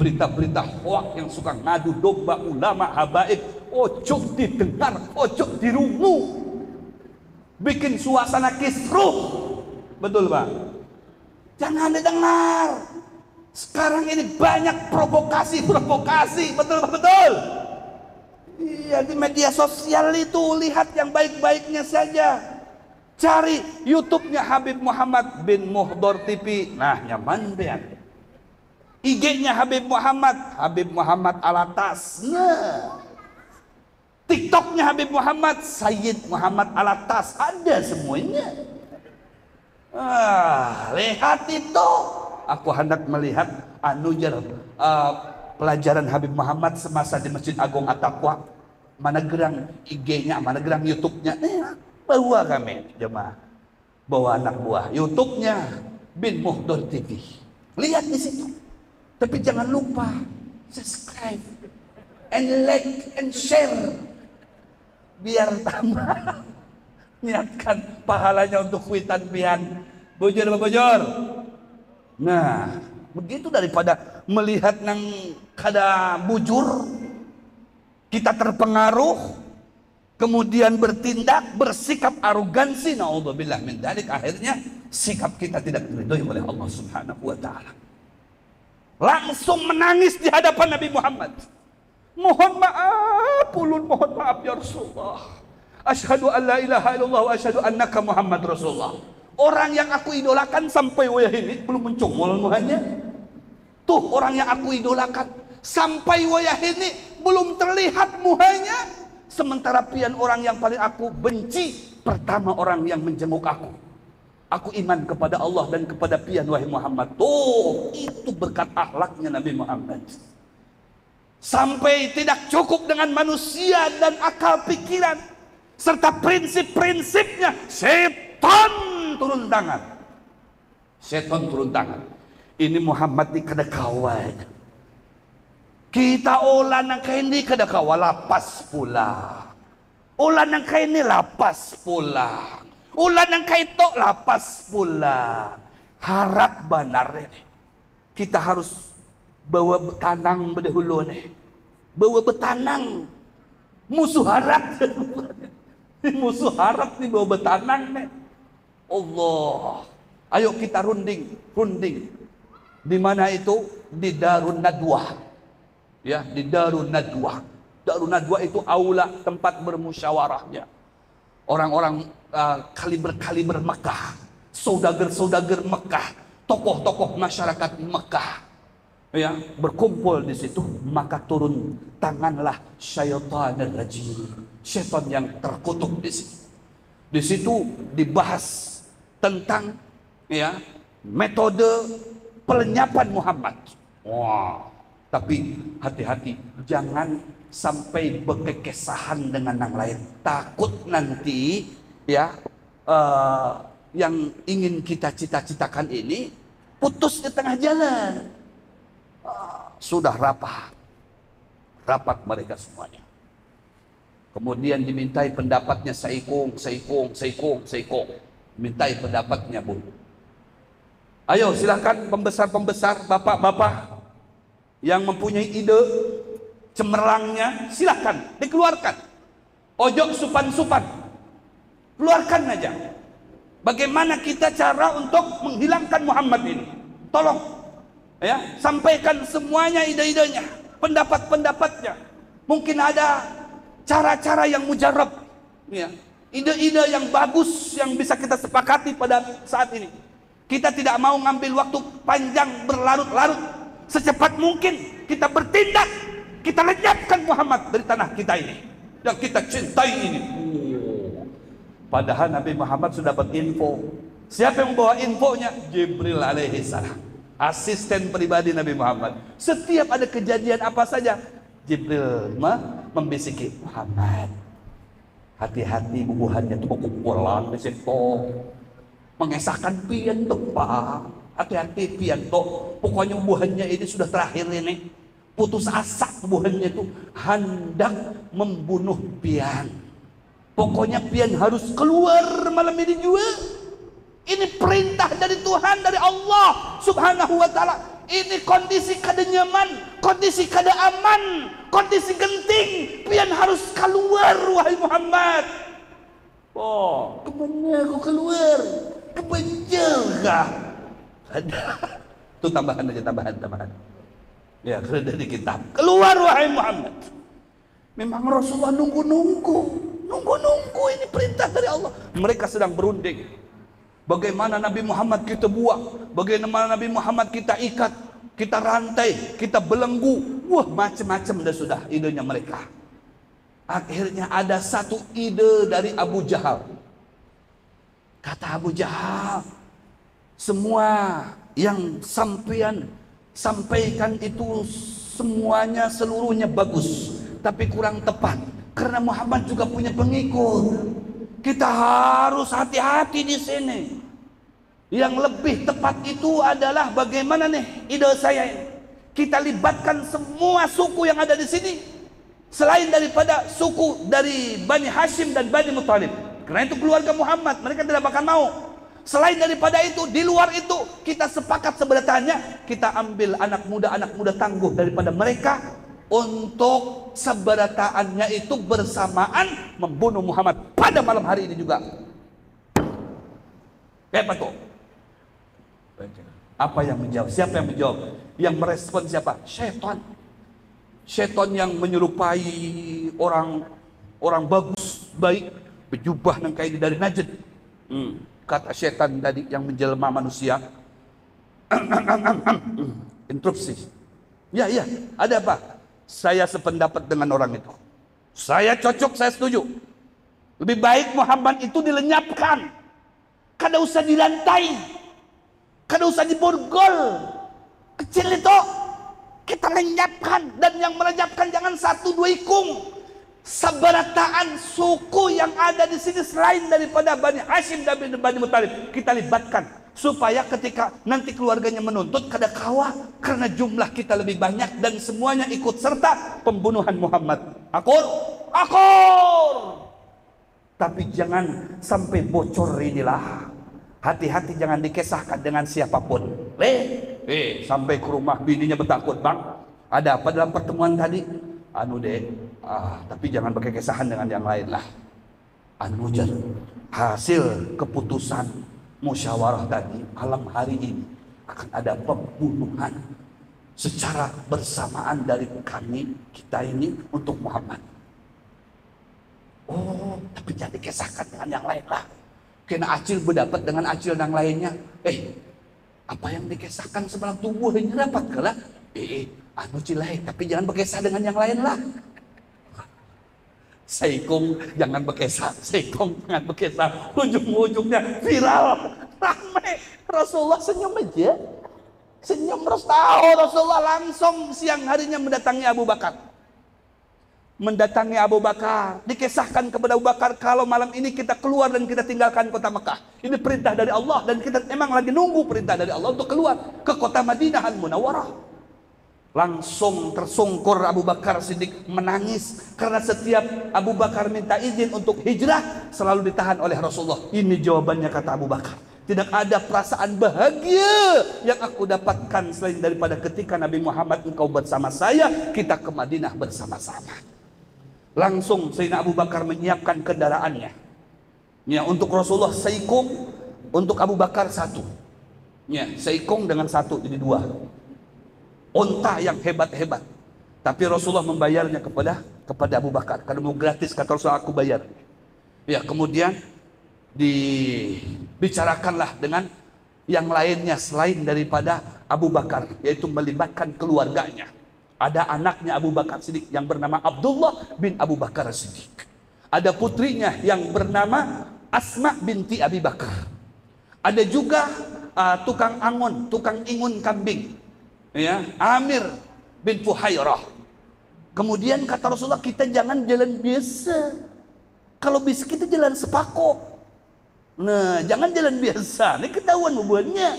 berita-berita hoax yang suka ngadu domba ulama habaib. Ojo didengar, ojo dirungu, bikin suasana kisruh. Betul Pak? Jangan didengar. Sekarang ini banyak provokasi. Betul Pak? Betul. Iya, di media sosial itu lihat yang baik-baiknya saja. Cari YouTube-nya Habib Muhammad bin Muhdor TV. Nah, nyaman deh. IG-nya Habib Muhammad Alatas. Nah, TikTok-nya Habib Muhammad Sayyid Muhammad Alatas. Ada semuanya. Lihat itu. Aku hendak melihat pelajaran Habib Muhammad semasa di Masjid Agung At-Taqwa. Mana gerang IG-nya, mana gerang YouTube-nya. Bawa kami jemaah, bawa anak buah YouTube-nya bin Muhdor TV. Lihat di situ. Tapi jangan lupa subscribe and like and share, biar tambah niatkan pahalanya untuk kuitan pian. Bujur apa bujur? Nah, begitu daripada melihat nang kada bujur, kita terpengaruh, kemudian bertindak, bersikap arogansi, naudzubillah min dzalik, akhirnya sikap kita tidak diridhoi oleh Allah Subhanahu wa taala. Langsung menangis di hadapan Nabi Muhammad. Mohon maaf, ulun mohon maaf ya Rasulullah. Asyhadu an la ilaha illallah wa asyhadu annaka Muhammad Rasulullah. Orang yang aku idolakan sampai wayah ini belum mencongol muhanya. Tuh orang yang aku idolakan sampai wayah ini belum terlihat muhanya. Sementara pian orang yang paling aku benci, pertama orang yang menjenguk aku. Aku iman kepada Allah dan kepada pian wahai Muhammad. Tuh, itu berkat akhlaknya Nabi Muhammad. Sampai tidak cukup dengan manusia dan akal pikiran serta prinsip-prinsipnya, setan turun tangan. Setan turun tangan. Ini Muhammad di kada kawan. Kita olah nang kaini kada kawan lapas pula. Olah nang kaini lapas pula. Olah nang kaito lapas pula. Harap benar ini. Kita harus bawa betanang berdahulu nih. Bawa betanang. Musuh harap. Musuh harap nih bawa betanang nih. Allah. Ayo kita runding. Di mana itu? Di Darun Nadwah. Ya, di Darun Nadwah. Darun Nadwah itu aula tempat bermusyawarahnya orang-orang kaliber Mekah, saudagar Mekah, tokoh-tokoh masyarakat Mekah, ya, berkumpul di situ. Maka turun tanganlah syaitanir rajim, syaitan yang terkutuk di situ. Di situ dibahas tentang, ya, metode pelenyapan Muhammad. Wah, tapi hati-hati, jangan sampai berkekesahan dengan yang lain. Takut nanti, ya, yang ingin kita cita-citakan ini putus di tengah jalan. Sudah rapat mereka semuanya. Kemudian dimintai pendapatnya Saikong. Mintai pendapatnya, Bu. Ayo silakan pembesar-pembesar, bapak-bapak yang mempunyai ide cemerlangnya, silakan dikeluarkan. Ojo supan-supan, keluarkan aja. Bagaimana kita cara untuk menghilangkan Muhammad ini? Tolong, ya, sampaikan semuanya ide-idenya, pendapat-pendapatnya. Mungkin ada cara-cara yang mujarab, ya, ide-ide yang bagus yang bisa kita sepakati pada saat ini. Kita tidak mau ngambil waktu panjang berlarut-larut. Secepat mungkin kita bertindak. Kita lenyapkan Muhammad dari tanah kita ini yang kita cintai ini. Padahal Nabi Muhammad sudah berinfo. Siapa yang membawa infonya? Jibril alaihi salam, asisten pribadi Nabi Muhammad. Setiap ada kejadian apa saja, Jibril membisiki Muhammad, hati-hati bubuhannya itu kumpulan di situ. Mengesahkan pian tuh Pak, hati-hati pian tuh. Pokoknya bubuhannya ini sudah terakhir ini. Putus asa bubuhannya itu hendak membunuh pian. Pokoknya pian harus keluar malam ini juga. Ini perintah dari Tuhan, dari Allah Subhanahu wa ta'ala. Ini kondisi kada nyaman, kondisi kada aman, kondisi genting. Pian harus keluar, wahai Muhammad. Oh, kemana aku keluar? Ke penjara. Ada. Itu tambahan aja, tambahan. Ya, kalau dari kitab. Keluar, wahai Muhammad. Memang Rasulullah nunggu ini perintah dari Allah. Mereka sedang berunding. Bagaimana Nabi Muhammad kita buang, bagaimana Nabi Muhammad kita ikat, kita rantai, kita belenggu. Wah, macam-macam dah sudah idenya mereka. Akhirnya ada satu ide dari Abu Jahal. Kata Abu Jahal, semua yang sampean sampaikan itu semuanya seluruhnya bagus, tapi kurang tepat. Karena Muhammad juga punya pengikut. Kita harus hati-hati di sini. Yang lebih tepat itu adalah bagaimana nih ide saya ini. Kita libatkan semua suku yang ada di sini selain daripada suku dari Bani Hashim dan Bani Muthalib. Karena itu keluarga Muhammad, mereka tidak bakal mau. Selain daripada itu, di luar itu kita sepakat sebenarnya kita ambil anak muda tangguh daripada mereka untuk seberataannya itu bersamaan membunuh Muhammad pada malam hari ini juga. Hebat tuh. Apa yang menjawab? Siapa yang menjawab? Yang merespon siapa? Syaitan. Syaitan yang menyerupai orang bagus, baik, berjubah nang kain dari Najd. Kata syaitan tadi yang menjelma manusia. Interupsi. Ya, ada apa? Saya sependapat dengan orang itu. Saya cocok, saya setuju. Lebih baik Muhammad itu dilenyapkan. Kada usah dilantai. Kada usah diborgol. Kecil itu. Kita lenyapkan. Dan yang melenyapkan jangan 1-2 ikung. Seberataan suku yang ada di sini selain daripada Bani Hashim dan Bani Muthalib. Kita libatkan. Supaya ketika nanti keluarganya menuntut kada kawa, karena jumlah kita lebih banyak dan semuanya ikut serta pembunuhan Muhammad. Akur. Tapi jangan sampai bocor inilah. Hati-hati jangan dikisahkan dengan siapapun. Sampai ke rumah bininya bertakut, bang. Ada apa dalam pertemuan tadi? Tapi jangan pakai kisahan dengan yang lain lah. Hasil keputusan musyawarah tadi malam hari ini akan ada pembunuhan secara bersamaan dari kita ini untuk Muhammad. Oh, tapi jangan dikisahkan dengan yang lain lah. Kena acil berdapat dengan acil yang lainnya. Apa yang dikisahkan sebelah tubuh ini dapat kalah. Cilai, tapi jangan berkisah dengan yang lain lah. Saikong jangan berkisah, ujung-ujungnya viral, ramai. Rasulullah senyum aja, senyum terus tahu. Rasulullah langsung siang harinya mendatangi Abu Bakar, dikisahkan kepada Abu Bakar kalau malam ini kita keluar dan kita tinggalkan kota Mekah. Ini perintah dari Allah dan kita emang lagi nunggu perintah dari Allah untuk keluar ke kota Madinah Al-Munawwarah. Langsung tersungkur Abu Bakar Siddiq menangis karena setiap Abu Bakar minta izin untuk hijrah selalu ditahan oleh Rasulullah. Ini jawabannya, kata Abu Bakar. Tidak ada perasaan bahagia yang aku dapatkan selain daripada ketika Nabi Muhammad engkau bersama saya, kita ke Madinah bersama-sama. Langsung Sayyidina Abu Bakar menyiapkan kendaraannya. Ya, untuk Rasulullah seikung, untuk Abu Bakar satu. Ya, seikung dengan satu jadi 2. Unta yang hebat-hebat. Tapi Rasulullah membayarnya kepada Abu Bakar. Karena mau gratis, kata Rasulullah, aku bayar. Ya, kemudian dibicarakanlah dengan yang lainnya selain daripada Abu Bakar, yaitu melibatkan keluarganya. Ada anaknya Abu Bakar Siddiq yang bernama Abdullah bin Abu Bakar Siddiq. Ada putrinya yang bernama Asma binti Abi Bakar. Ada juga tukang ingun kambing. Ya, Amir bin Fuhairah. Kemudian kata Rasulullah, kita jangan jalan biasa. Kalau bisa kita jalan sepako. Nah, jangan jalan biasa. Ini ketahuan bubuannya.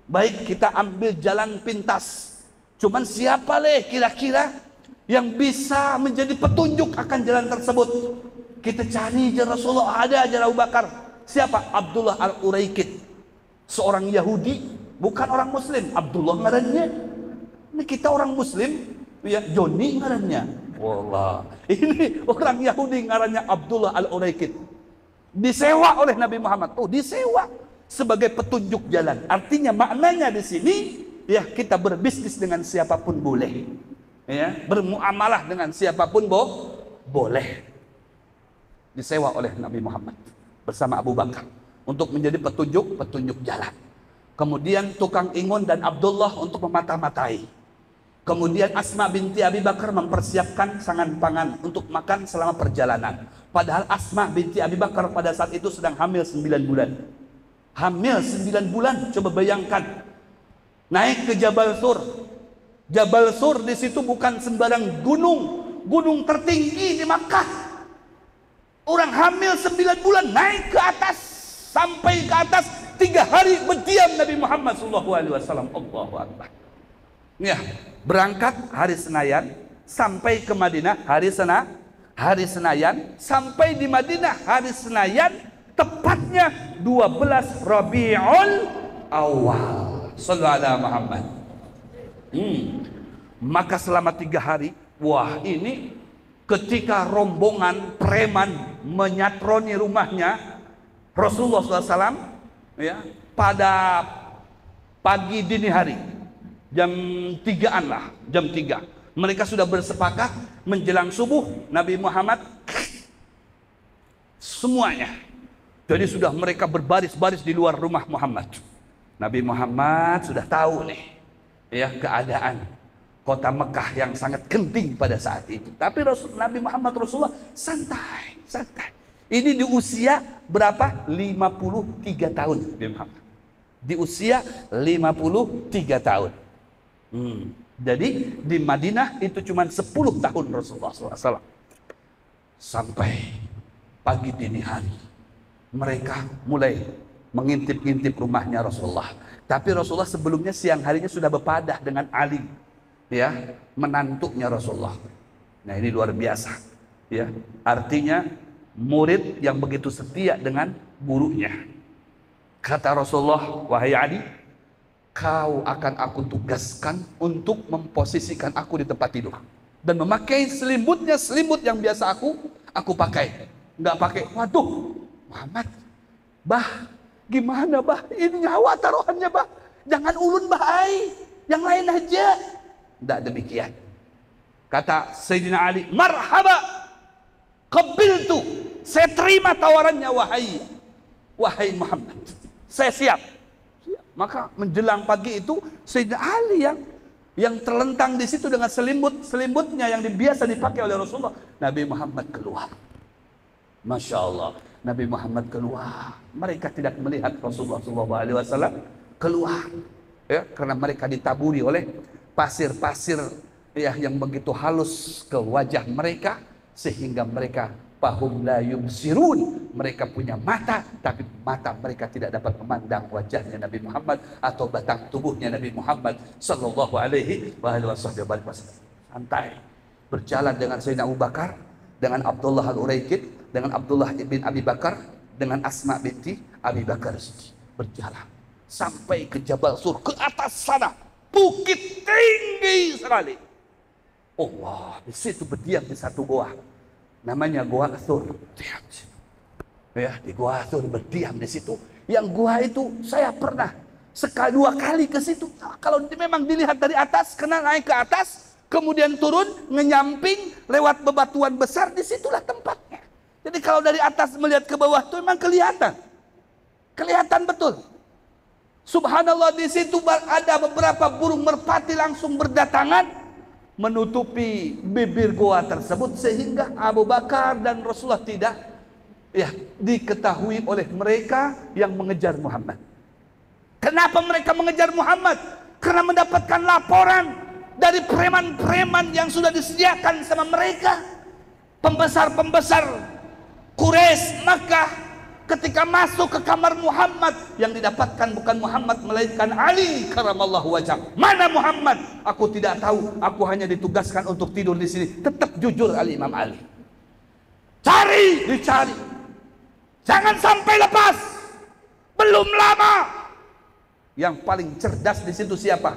Baik, kita ambil jalan pintas. Cuman siapa kira-kira yang bisa menjadi petunjuk akan jalan tersebut? Kita cari jalan Rasulullah, ada jalan Abu Bakar. Siapa? Abdullah Al-Uraikid. seorang Yahudi, bukan orang Muslim. Abdullah ngarannya. Ini kita orang Muslim, ya Joni ngarannya. Wallah, ini orang Yahudi ngarannya Abdullah Al-Uraikid. Disewa oleh Nabi Muhammad. Oh, disewa sebagai petunjuk jalan. Artinya maknanya di sini, ya kita berbisnis dengan siapapun boleh. Ya, bermuamalah dengan siapapun boleh. Disewa oleh Nabi Muhammad bersama Abu Bakar untuk menjadi petunjuk jalan. Kemudian tukang ingun dan Abdullah untuk memata-matai. Kemudian Asma binti Abi Bakar mempersiapkan sangan pangan untuk makan selama perjalanan. Padahal Asma binti Abi Bakar pada saat itu sedang hamil 9 bulan. Hamil 9 bulan, coba bayangkan. Naik ke Jabal Sur. Jabal Sur di situ bukan sembarang gunung tertinggi di Makkah. Orang hamil 9 bulan naik ke atas, sampai ke atas 3 hari berdiam Nabi Muhammad SAW. Allahu Akbar. Ya, berangkat hari Senayan sampai ke Madinah hari Senayan, sampai di Madinah hari Senayan, tepatnya 12 Rabiul Awal. Sallallahu alaihi Muhammad. Maka selama 3 hari, wah ini ketika rombongan preman menyatroni rumahnya Rasulullah SAW, ya, pada pagi dini hari, jam 3-an lah, jam 3. Mereka sudah bersepakat menjelang subuh Nabi Muhammad semuanya. Jadi sudah mereka berbaris-baris di luar rumah Muhammad. Nabi Muhammad sudah tahu nih, ya, keadaan kota Mekah yang sangat genting pada saat itu. Tapi Nabi Muhammad Rasulullah santai. Ini di usia berapa? 53 tahun Nabi Muhammad. Di usia 53 tahun. Jadi di Madinah itu cuma 10 tahun Rasulullah SAW. Sampai pagi dini hari mereka mulai mengintip-intip rumahnya Rasulullah. Tapi Rasulullah sebelumnya siang harinya sudah berpadah dengan Ali, ya, menantunya Rasulullah. Nah, ini luar biasa, ya. Artinya murid yang begitu setia dengan gurunya. Kata Rasulullah, wahai Ali, kau akan aku tugaskan untuk memposisikan aku di tempat tidur dan memakai selimut yang biasa aku pakai. Nggak pakai. Waduh, Muhammad, bah, gimana bah? Ini nyawa taruhannya bah. Jangan ulun bah, yang lain aja. Tidak demikian. Kata Sayyidina Ali, marhaba, qabiltu, saya terima tawarannya wahai Muhammad, saya siap. Maka menjelang pagi itu Sayyidina Ali yang terlentang di situ dengan selimutnya yang biasa dipakai oleh Rasulullah. Nabi Muhammad keluar. Masya Allah, Nabi Muhammad keluar. Mereka tidak melihat Rasulullah SAW keluar, ya, karena mereka ditaburi oleh pasir-pasir, ya, yang begitu halus ke wajah mereka sehingga mereka fahum la yubsirun, mereka punya mata tapi mata mereka tidak dapat memandang wajahnya Nabi Muhammad atau batang tubuhnya Nabi Muhammad sallallahu alaihi wasallam. Santai berjalan dengan Sayyidina Abu Bakar, dengan Abdullah Al-Uraikid, dengan Abdullah bin Abi Bakar, dengan Asma binti Abi Bakar, berjalan sampai ke Jabal Sur, ke atas sana, bukit tinggi sekali. Allah, di situ berdiam di satu goa, namanya Goa Thur. Ya, di Goa Thur berdiam di situ. Yang goa itu saya pernah sekali 2 kali ke situ. Kalau memang dilihat dari atas, kena naik ke atas, kemudian turun, ngenyamping lewat bebatuan besar, disitulah tempatnya. Jadi kalau dari atas melihat ke bawah itu memang kelihatan betul. Subhanallah, di situ ada beberapa burung merpati langsung berdatangan menutupi bibir goa tersebut sehingga Abu Bakar dan Rasulullah tidak, ya, diketahui oleh mereka yang mengejar Muhammad. Kenapa mereka mengejar Muhammad? Karena mendapatkan laporan dari preman-preman yang sudah disediakan sama mereka, pembesar-pembesar Quraisy Makkah. Ketika masuk ke kamar Muhammad, yang didapatkan bukan Muhammad melainkan Ali karamallahu wajah. Mana Muhammad? Aku tidak tahu. Aku hanya ditugaskan untuk tidur di sini. Tetap jujur Imam Ali. Dicari. Jangan sampai lepas. Belum lama Yang paling cerdas di situ siapa?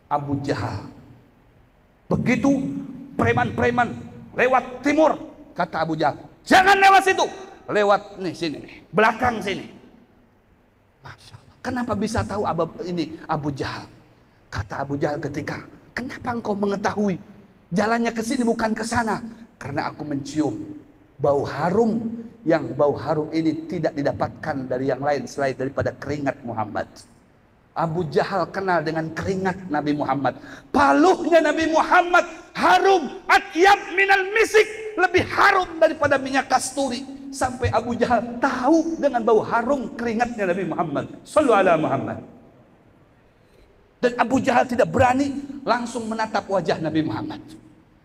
Abu Jahal. Begitu preman-preman lewat timur, kata Abu Jahal, jangan lewat situ, lewat nih sini nih, belakang sini. Masya Allah. Kenapa bisa tahu Abu Jahal? Kata Abu Jahal ketika, kenapa engkau mengetahui jalannya ke sini bukan ke sana? Karena aku mencium bau harum, yang bau harum ini tidak didapatkan dari yang lain selain daripada keringat Muhammad. Abu Jahal kenal dengan keringat Nabi Muhammad. Paluhnya Nabi Muhammad harum, atyab minal misik, lebih harum daripada minyak kasturi. Sampai Abu Jahal tahu dengan bau harum keringatnya Nabi Muhammad. Sallu ala Muhammad. Dan Abu Jahal tidak berani langsung menatap wajah Nabi Muhammad.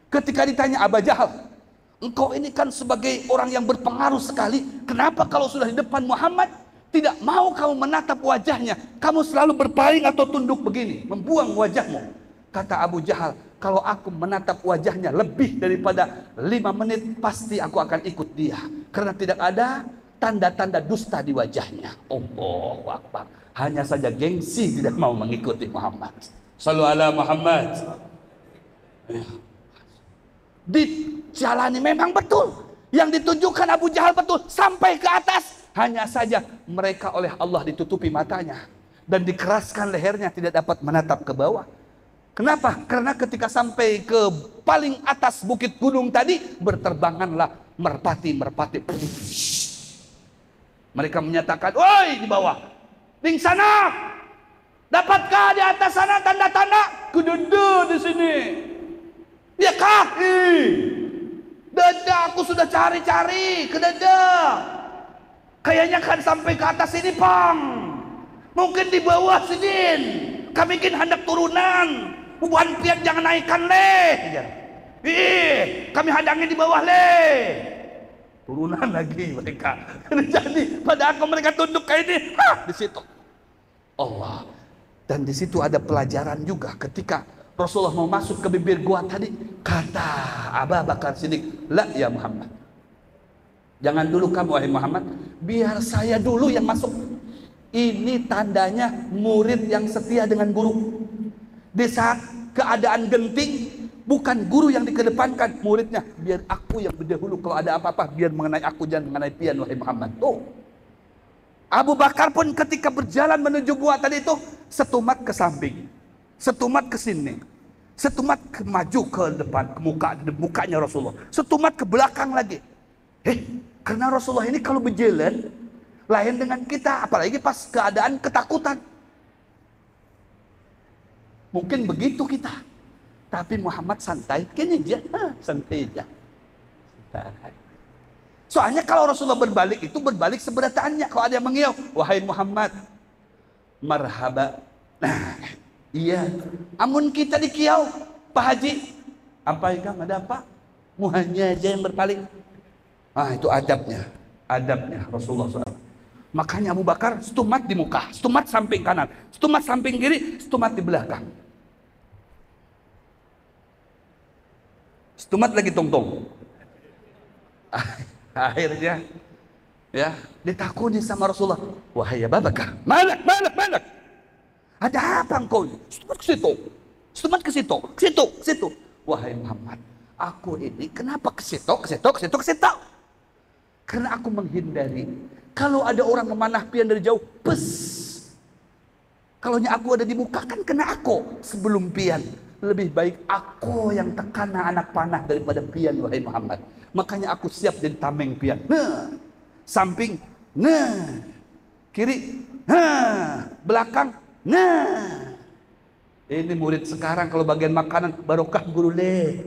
Ketika ditanya, Abu Jahal, engkau ini kan sebagai orang yang berpengaruh sekali, kenapa kalau sudah di depan Muhammad tidak mau kamu menatap wajahnya, kamu selalu berpaling atau tunduk begini, membuang wajahmu? Kata Abu Jahal, kalau aku menatap wajahnya lebih daripada 5 menit, pasti aku akan ikut dia, karena tidak ada tanda-tanda dusta di wajahnya. Allahu Akbar. Hanya saja gengsi tidak mau mengikuti Muhammad. Sallu ala Muhammad. Dijalani memang betul, yang ditunjukkan Abu Jahal betul, sampai ke atas. Hanya saja mereka oleh Allah ditutupi matanya dan dikeraskan lehernya, tidak dapat menatap ke bawah. Kenapa? Karena ketika sampai ke paling atas bukit gunung tadi, berterbanganlah merpati-merpati. Mereka menyatakan, woi di bawah, di sana, dapatkah di atas sana tanda-tanda? Kedada di sini. Ya kah? Dada aku sudah cari-cari, kedada. Kayaknya kan sampai ke atas sini, Pang. Mungkin di bawah sini. Kami ingin hendak turunan. Buan pian jangan naikkan leh. Kami hadangin di bawah leh. Turunan lagi mereka. Jadi pada aku mereka tunduk kayak ini, di situ Allah. Dan di situ ada pelajaran juga ketika Rasulullah mau masuk ke bibir gua tadi, kata Abu Bakar Siddiq, la ya Muhammad, jangan dulu kamu wahai Muhammad, biar saya dulu yang masuk. Ini tandanya murid yang setia dengan guru. Di saat keadaan genting, bukan guru yang dikedepankan, muridnya, biar aku yang berdahulu, kalau ada apa-apa biar mengenai aku, jangan mengenai pian wahai Muhammad. Tuh, Abu Bakar pun ketika berjalan menuju gua tadi itu, setumat ke samping, setumat ke sini, setumat ke maju ke depan, ke mukanya Rasulullah, setumat ke belakang lagi. Karena Rasulullah ini kalau berjalan lain dengan kita, apalagi pas keadaan ketakutan. Mungkin begitu kita, tapi Muhammad santai, kayaknya dia santai aja. Soalnya kalau Rasulullah berbalik itu berbalik seberataannya. Kalau ada yang mengiau, wahai Muhammad, marhaba. Nah, iya. Amun kita dikiau, Pak Haji, apa ikam ada apa? Muhanya aja yang berpaling. Itu adabnya Rasulullah SAW. Makanya Abu Bakar stumat di muka, stumat samping kanan, stumat samping kiri, stumat di belakang. Stumat lagi tong-tong. Akhirnya ya ditakuni sama Rasulullah, wahai Abu Bakar, malak. Ada apa engkau? Stumat ke situ. Stumat ke situ, ke situ. Wahai Muhammad, aku ini kenapa ke situ? Karena aku menghindari kalau ada orang memanah pian dari jauh, kalau aku ada di muka kan kena aku sebelum pian. Lebih baik aku yang tekana anak panah daripada pian wahai Muhammad. Makanya aku siap jadi tameng pian. Samping, kiri, belakang, Ini murid sekarang kalau bagian makanan barokah guru le.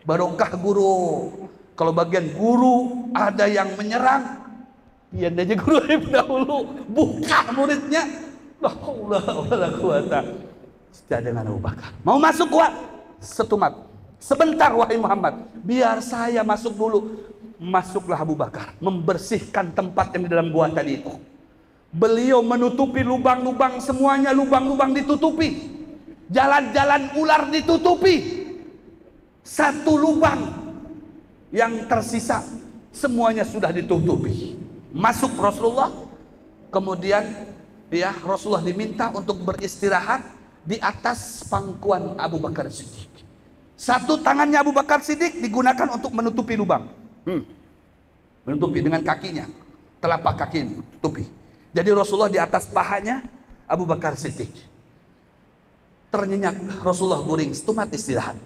Barokah guru. Kalau bagian guru ada yang menyerang, pian aja guru lebih dahulu buka muridnya. La haula wala quwata. Dengan Abu Bakar mau masuk gua, setumat sebentar wahai Muhammad, biar saya masuk dulu. Masuklah Abu Bakar membersihkan tempat yang di dalam gua tadi itu. Beliau menutupi lubang-lubang, semuanya lubang-lubang ditutupi, jalan-jalan ular ditutupi. Satu lubang yang tersisa semuanya sudah ditutupi. Masuk Rasulullah, kemudian ya, Rasulullah diminta untuk beristirahat di atas pangkuan Abu Bakar Siddiq. Satu tangannya Abu Bakar Siddiq digunakan untuk menutupi lubang, menutupi dengan kakinya, telapak kaki tutupi. Jadi Rasulullah di atas pahanya Abu Bakar Siddiq. Ternyenyak Rasulullah guring, setumat istirahat.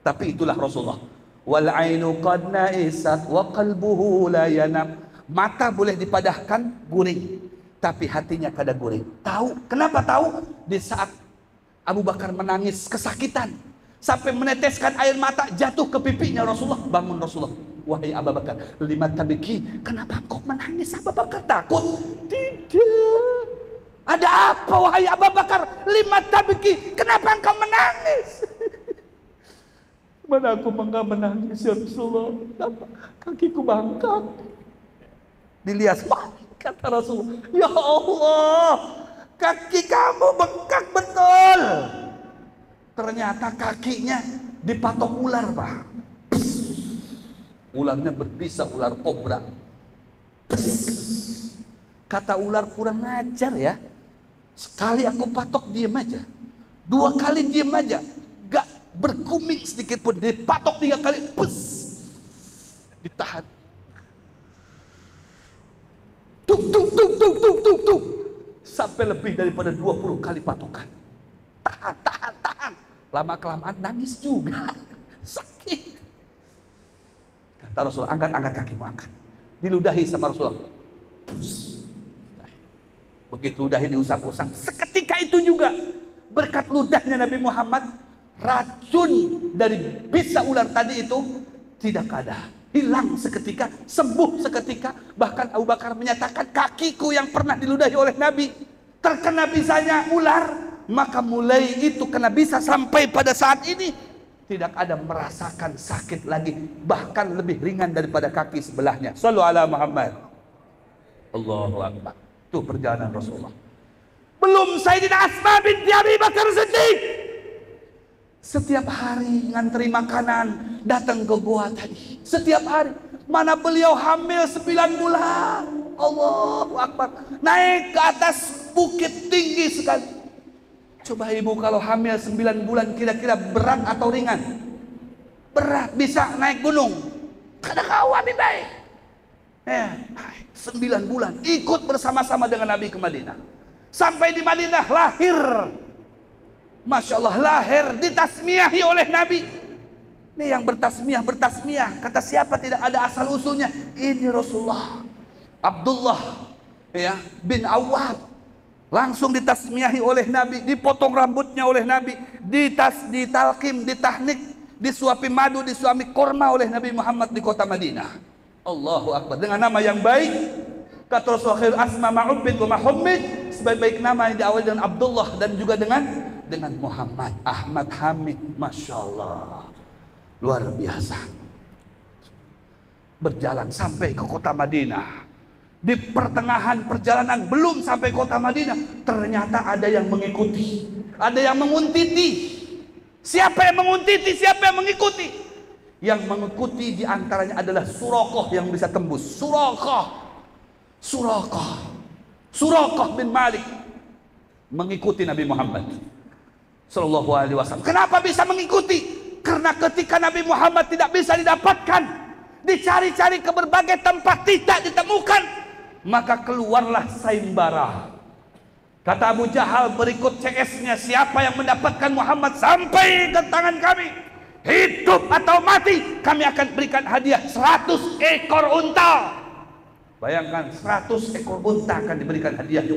Tapi itulah Rasulullah. Wal ainu qad naisat wa qalbuhu la yanam. Mata boleh dipadahkan guring, tapi hatinya kada guring. Tahu? Kenapa tahu? Di saat Abu Bakar menangis kesakitan sampai meneteskan air mata jatuh ke pipinya Rasulullah, bangun Rasulullah. Wahai Abu Bakar, lima tabiki, kenapa kau menangis? Abu Bakar takut? Tidak. Ada apa wahai Abu Bakar? Lima tabiki, kenapa engkau menangis? Mana aku enggak menangis ya Rasulullah? Kakiku bengkak. Dilihat, kata Rasulullah, ya Allah, kaki kamu bengkak betul. Ternyata kakinya dipatok ular, Pak. Ularnya berbisa, ular kobra. Kata ular, kurang ajar ya. Sekali aku patok diem aja, dua kali diem aja, gak berkuming sedikit pun. Dipatok tiga kali, ditahan. Tuk tuk tuk tuk tuk tuk tuk, sampai lebih daripada 20 kali patokan. Tahan, tahan, tahan. Lama kelamaan nangis juga. Sakit. Kata Rasulullah, angkat, angkat kakimu, angkat. Diludahi sama Rasulullah. Begitu ludahi diusap-usap, seketika itu juga berkat ludahnya Nabi Muhammad, racun dari bisa ular tadi itu tidak ada. Hilang seketika, sembuh seketika. Bahkan Abu Bakar menyatakan, kakiku yang pernah diludahi oleh Nabi terkena bisanya ular, maka mulai itu kena bisa sampai pada saat ini tidak ada merasakan sakit lagi, bahkan lebih ringan daripada kaki sebelahnya. Shallu ala Muhammad. Allahu Akbar. Itu perjalanan Rasulullah. Belum Sayyidina Asma binti Abi Bakar Siddiq, setiap hari nganteri makanan datang ke gua tadi. Setiap hari. Mana beliau hamil 9 bulan. Allahu Akbar. Naik ke atas bukit tinggi sekali. Coba ibu kalau hamil 9 bulan kira-kira berat atau ringan? Berat, bisa naik gunung. Kada kawan nih baik. 9 bulan ikut bersama-sama dengan Nabi ke Madinah. Sampai di Madinah lahir. Masya Allah, lahir ditasmiahi oleh Nabi. Ini yang bertasmiah. Kata siapa tidak ada asal usulnya. Ini Rasulullah Abdullah ya bin Awwab. Langsung ditasmiahi oleh Nabi, dipotong rambutnya oleh Nabi, ditalkim, ditahnik, disuapi madu, disuapi korma oleh Nabi Muhammad di kota Madinah. Allahu Akbar. Dengan nama yang baik, kata Rasulullah, khair asma ma'ubbid wa mahummid, sebaik-baik nama yang diawali dengan Abdullah dan juga dengan Muhammad, Ahmad, Hamid. Masya Allah, luar biasa. Berjalan sampai ke kota Madinah. Di pertengahan perjalanan, belum sampai kota Madinah, ternyata ada yang mengikuti, ada yang menguntiti. Siapa yang menguntiti? Siapa yang mengikuti? Yang mengikuti diantaranya adalah Suraqah yang bisa tembus. Suraqah bin Malik mengikuti Nabi Muhammad Sallallahu Alaihi Wasallam. Kenapa bisa mengikuti? Karena ketika Nabi Muhammad tidak bisa didapatkan, dicari-cari ke berbagai tempat tidak ditemukan, maka keluarlah sayembara. Kata Abu Jahal berikut CS-nya, siapa yang mendapatkan Muhammad sampai ke tangan kami, hidup atau mati, kami akan berikan hadiah 100 ekor unta. Bayangkan 100 ekor unta akan diberikan hadiahnya.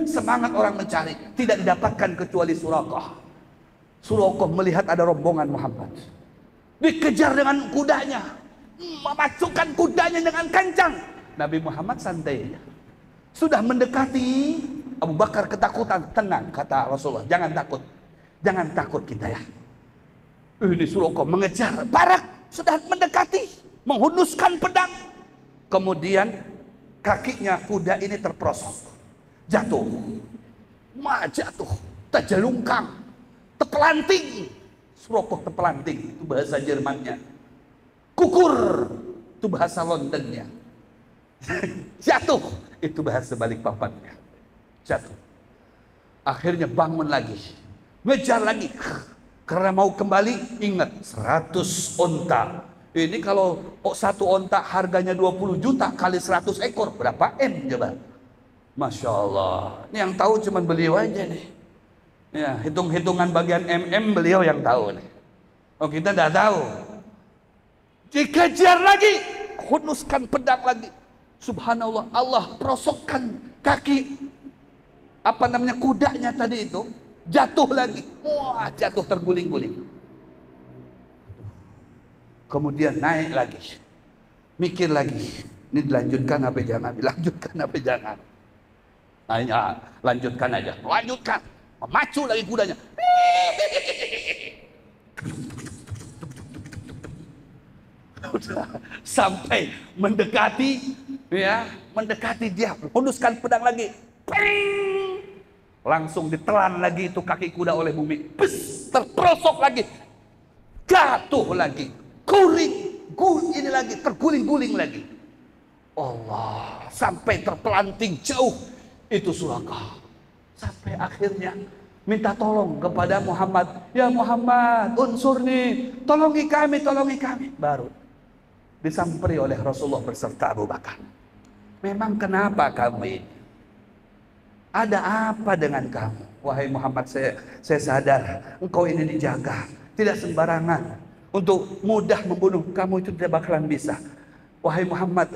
Semangat orang mencari. Tidak didapatkan kecuali Suraqah. Suraqah melihat ada rombongan Muhammad, dikejar dengan kudanya, memasukkan kudanya dengan kencang. Nabi Muhammad santai, sudah mendekati. Abu Bakar ketakutan. Tenang, kata Rasulullah, jangan takut kita ya. Ini Suraqah mengejar, barak, sudah mendekati, menghunuskan pedang. Kemudian kakinya kuda ini terprosok, jatuh, terjelungkang, terpelanting. Suraqah terpelanting, itu bahasa Jermannya. Kukur, itu bahasa Londonnya. Jatuh, itu bahasa Balikpapannya. Jatuh. Akhirnya bangun lagi, ngejar lagi, karena mau kembali. Ingat 100 onta. Ini kalau satu onta harganya 20 juta kali 100 ekor, berapa M coba? Masya Allah. Ini yang tahu cuma beliau aja nih. Ya, hitung-hitungan bagian MM beliau yang tahu nih. Oh, kita tidak tahu. Dikejar lagi, hunuskan pedang lagi. Subhanallah, Allah prosokkan kaki kudanya tadi itu, jatuh lagi. Wah, jatuh terguling-guling. Kemudian naik lagi, mikir lagi, ini dilanjutkan apa jangan, dilanjutkan apa jangan. Nah, lanjutkan aja, lanjutkan, memacu lagi kudanya. Sampai mendekati, ya, mendekati dia, hunduskan pedang lagi, langsung ditelan lagi itu kaki kuda oleh bumi, terperosok lagi, jatuh lagi, ini lagi, terguling-guling lagi. Allah, sampai terpelanting jauh itu Suraqah, sampai akhirnya minta tolong kepada Muhammad, ya Muhammad, unsurni, tolongi kami, baru disamperi oleh Rasulullah beserta Abu Bakar. Memang kenapa kamu ini? Ada apa dengan kamu? Wahai Muhammad, saya sadar engkau ini dijaga, tidak sembarangan untuk mudah membunuh kamu, itu tidak bakalan bisa. Wahai Muhammad,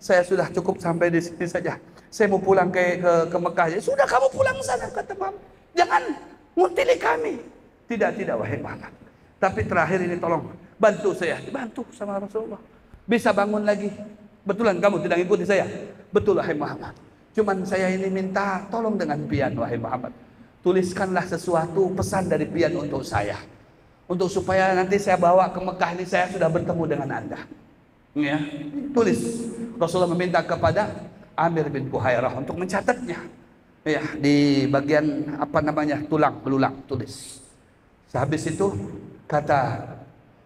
saya sudah cukup sampai di sini saja. Saya mau pulang ke Mekah. Ya sudah, kamu pulang sana, kata Muhammad. Jangan ngutili kami. Tidak, wahai Muhammad. Tapi terakhir ini tolong bantu saya. Dibantu sama Rasulullah. Bisa bangun lagi. Betulan kamu tidak ngikuti saya? Betul, wahai Muhammad. Cuman saya ini minta tolong dengan pian, wahai Muhammad. Tuliskanlah sesuatu pesan dari pian untuk saya. Untuk supaya nanti saya bawa ke Mekah ini, saya sudah bertemu dengan Anda. Ya, tulis. Rasulullah meminta kepada Amir bin Buhairah untuk mencatatnya. Ya, di bagian tulang belulang, tulis. Sehabis itu kata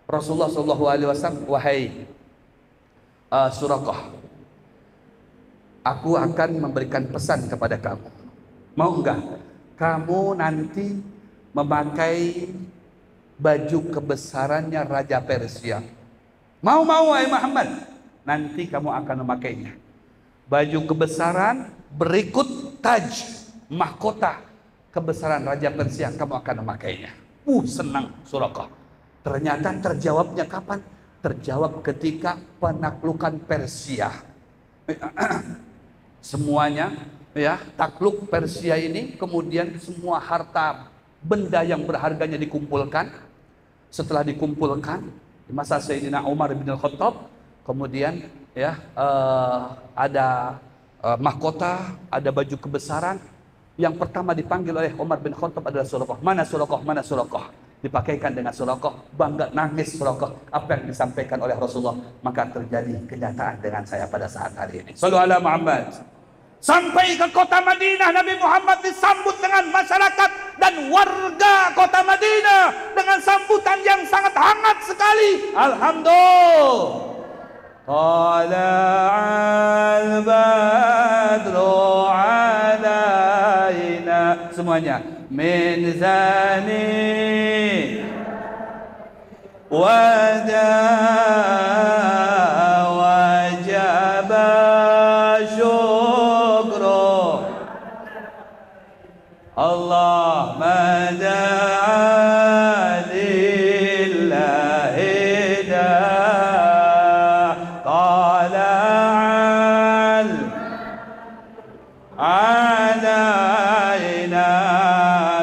Rasulullah SAW, wahai Suraqah, aku akan memberikan pesan kepada kamu. Mau enggak kamu nanti memakai baju kebesarannya Raja Persia? Mau wahai Muhammad, nanti kamu akan memakainya. Baju kebesaran berikut taj, mahkota kebesaran Raja Persia, kamu akan memakainya. Senang Suraqah. Ternyata terjawabnya kapan? Terjawab ketika penaklukan Persia. Semuanya, ya, takluk Persia ini, kemudian semua harta benda yang berharganya dikumpulkan. Setelah dikumpulkan di masa Sayyidina Umar bin Khattab, kemudian ya ada mahkota, ada baju kebesaran. Yang pertama dipanggil oleh Umar bin Khattab adalah Suraqah. Mana Suraqah? Mana Suraqah? Dipakaikan dengan Suraqah, bangga, nangis Suraqah. Apa yang disampaikan oleh Rasulullah, maka terjadi kenyataan dengan saya pada saat hari ini. Sallu ala Muhammad. Sampai ke kota Madinah, Nabi Muhammad disambut dengan masyarakat dan warga kota Madinah dengan sambutan yang sangat hangat sekali. Alhamdulillah. Tala'al badru alaina. Semuanya. Min zani wajaba syukru Allah mada'a lillahi da tala'al alaina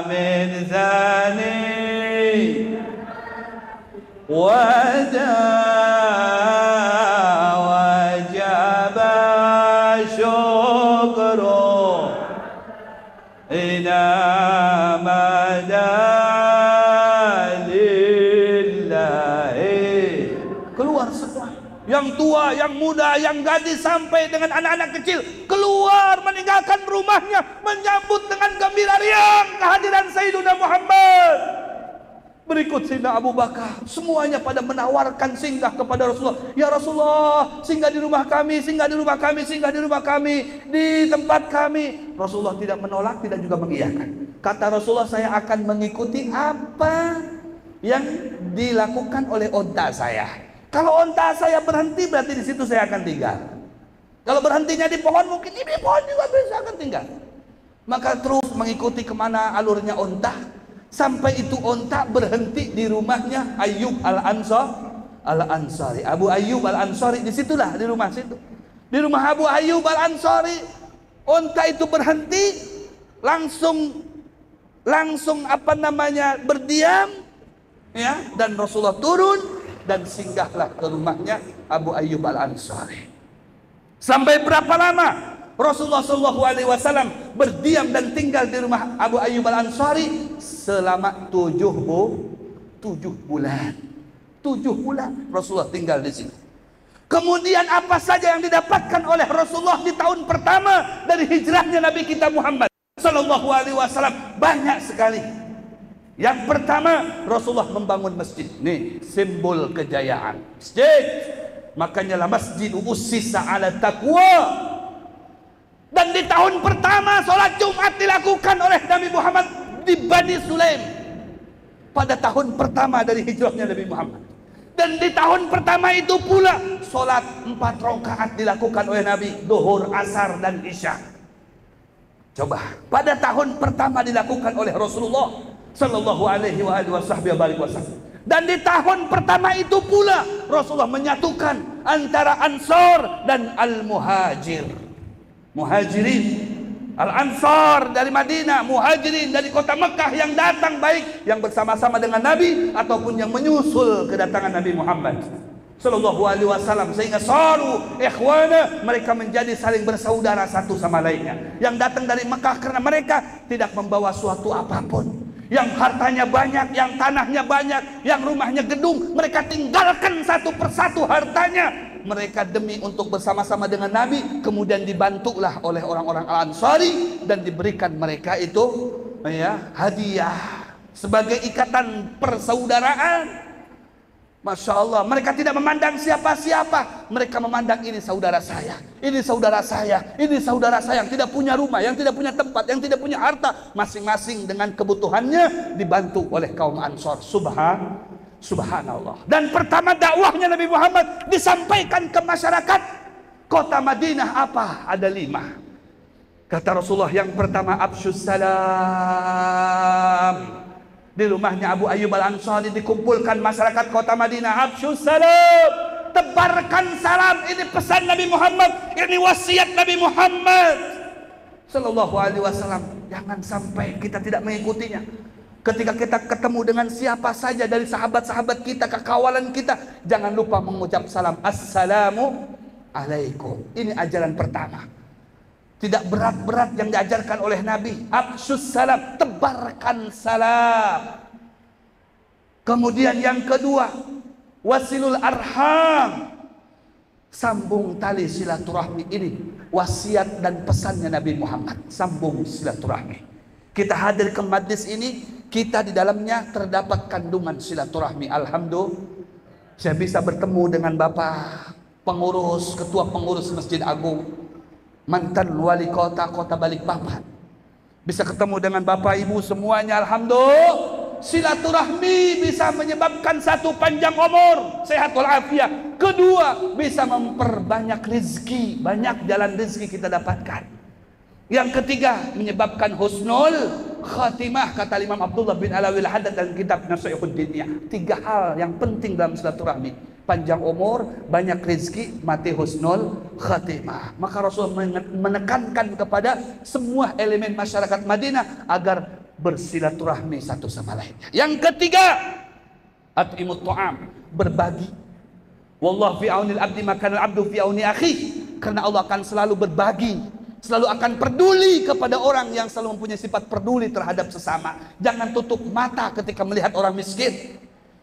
min zani wajaba syukru ina madalillahi. Keluar semua, yang tua, yang muda, yang gadis, sampai dengan anak-anak kecil, keluar meninggalkan rumahnya, menyambut dengan gembira riang kehadiran Sayyidina Muhammad. Berikut Sayyidina Abu Bakar, semuanya pada menawarkan singgah kepada Rasulullah. Ya Rasulullah, singgah di rumah kami, singgah di rumah kami, singgah di rumah kami, di tempat kami. Rasulullah tidak menolak, tidak juga mengiyakan. Kata Rasulullah, saya akan mengikuti apa yang dilakukan oleh onta saya. Kalau onta saya berhenti, berarti di situ saya akan tinggal. Kalau berhentinya di pohon, mungkin di pohon juga bisa akan tinggal. Maka terus mengikuti kemana alurnya onta, sampai itu onta berhenti di rumahnya Ayyub Al-Ansari. Abu Ayyub Al-Ansari, disitulah, di rumah situ. Di rumah Abu Ayyub Al-Ansari, onta itu berhenti, langsung berdiam, ya, dan Rasulullah turun dan singgahlah ke rumahnya Abu Ayyub Al-Ansari. Sampai berapa lama Rasulullah SAW berdiam dan tinggal di rumah Abu Ayyub Al-Ansari? Selama 7 bulan. 7 bulan Rasulullah tinggal di sini. Kemudian apa saja yang didapatkan oleh Rasulullah di tahun pertama dari hijrahnya Nabi kita Muhammad SAW? Banyak sekali. Yang pertama, Rasulullah membangun masjid. Nih, simbol kejayaan. Masjid. Makanya lah masjid ussisa ala taqwa. Dan di tahun pertama sholat Jumat dilakukan oleh Nabi Muhammad di Bani Sulaim. Pada tahun pertama dari hijrahnya Nabi Muhammad. Dan di tahun pertama itu pula sholat 4 rakaat dilakukan oleh Nabi, Duhur, Asar, dan Isya. Coba, pada tahun pertama dilakukan oleh Rasulullah Sallallahu alaihi wasallam. Dan di tahun pertama itu pula Rasulullah menyatukan antara Ansor dan Al-Muhajir. Muhajirin, Al-Ansar dari Madinah, Muhajirin dari kota Mekah yang datang, baik yang bersama-sama dengan Nabi ataupun yang menyusul kedatangan Nabi Muhammad Sallallahu alaihi wasallam, sehingga saru ikhwana, mereka menjadi saling bersaudara satu sama lainnya. Yang datang dari Mekah karena mereka tidak membawa suatu apapun. Yang hartanya banyak, yang tanahnya banyak, yang rumahnya gedung, mereka tinggalkan satu persatu hartanya. Mereka demi untuk bersama-sama dengan Nabi, kemudian dibantulah oleh orang-orang Al-Ansari dan diberikan mereka itu, ya, hadiah sebagai ikatan persaudaraan. Masya Allah, mereka tidak memandang siapa-siapa. Mereka memandang ini saudara saya, ini saudara saya, ini saudara saya yang tidak punya rumah, yang tidak punya tempat, yang tidak punya harta. Masing-masing dengan kebutuhannya dibantu oleh kaum Ansor. Subhanallah. Dan pertama dakwahnya Nabi Muhammad disampaikan ke masyarakat kota Madinah apa? Ada 5. Kata Rasulullah, yang pertama absyus salam. Di rumahnya Abu Ayyub Al-Ansari dikumpulkan masyarakat kota Madinah. Absyus salam, tebarkan salam. Ini pesan Nabi Muhammad, ini wasiat Nabi Muhammad Sallallahu alaihi wasallam. Jangan sampai kita tidak mengikutinya. Ketika kita ketemu dengan siapa saja dari sahabat-sahabat kita, kekawalan kita, jangan lupa mengucap salam. Assalamu alaikum. Ini ajaran pertama. Tidak berat-berat yang diajarkan oleh Nabi. Absyus salam, tebarkan salam. Kemudian yang kedua, wasilul arham, sambung tali silaturahmi. Ini wasiat dan pesannya Nabi Muhammad. Sambung silaturahmi. Kita hadir ke majlis ini, kita di dalamnya terdapat kandungan silaturahmi. Alhamdulillah, saya bisa bertemu dengan Bapak pengurus, ketua pengurus Masjid Agung, mantan wali kota Balikpapan. Bisa ketemu dengan Bapak Ibu semuanya. Alhamdulillah, silaturahmi bisa menyebabkan satu, panjang umur, sehat walafiat. Kedua, bisa memperbanyak rezeki, banyak jalan rezeki kita dapatkan. Yang ketiga, menyebabkan husnul khatimah, kata Imam Abdullah bin Alawi Al-Haddad dalam kitab Nasihuddin. 3 hal yang penting dalam silaturahmi: panjang umur, banyak rezeki, mati husnul khatimah. Maka Rasul menekankan kepada semua elemen masyarakat Madinah agar bersilaturahmi satu sama lainnya. Yang ketiga, at'imut ta'am, berbagi. Wallahu fi aunil abdi maka al-abdu fi auni akhi. Karena Allah akan selalu berbagi, selalu akan peduli kepada orang yang selalu mempunyai sifat peduli terhadap sesama. Jangan tutup mata ketika melihat orang miskin.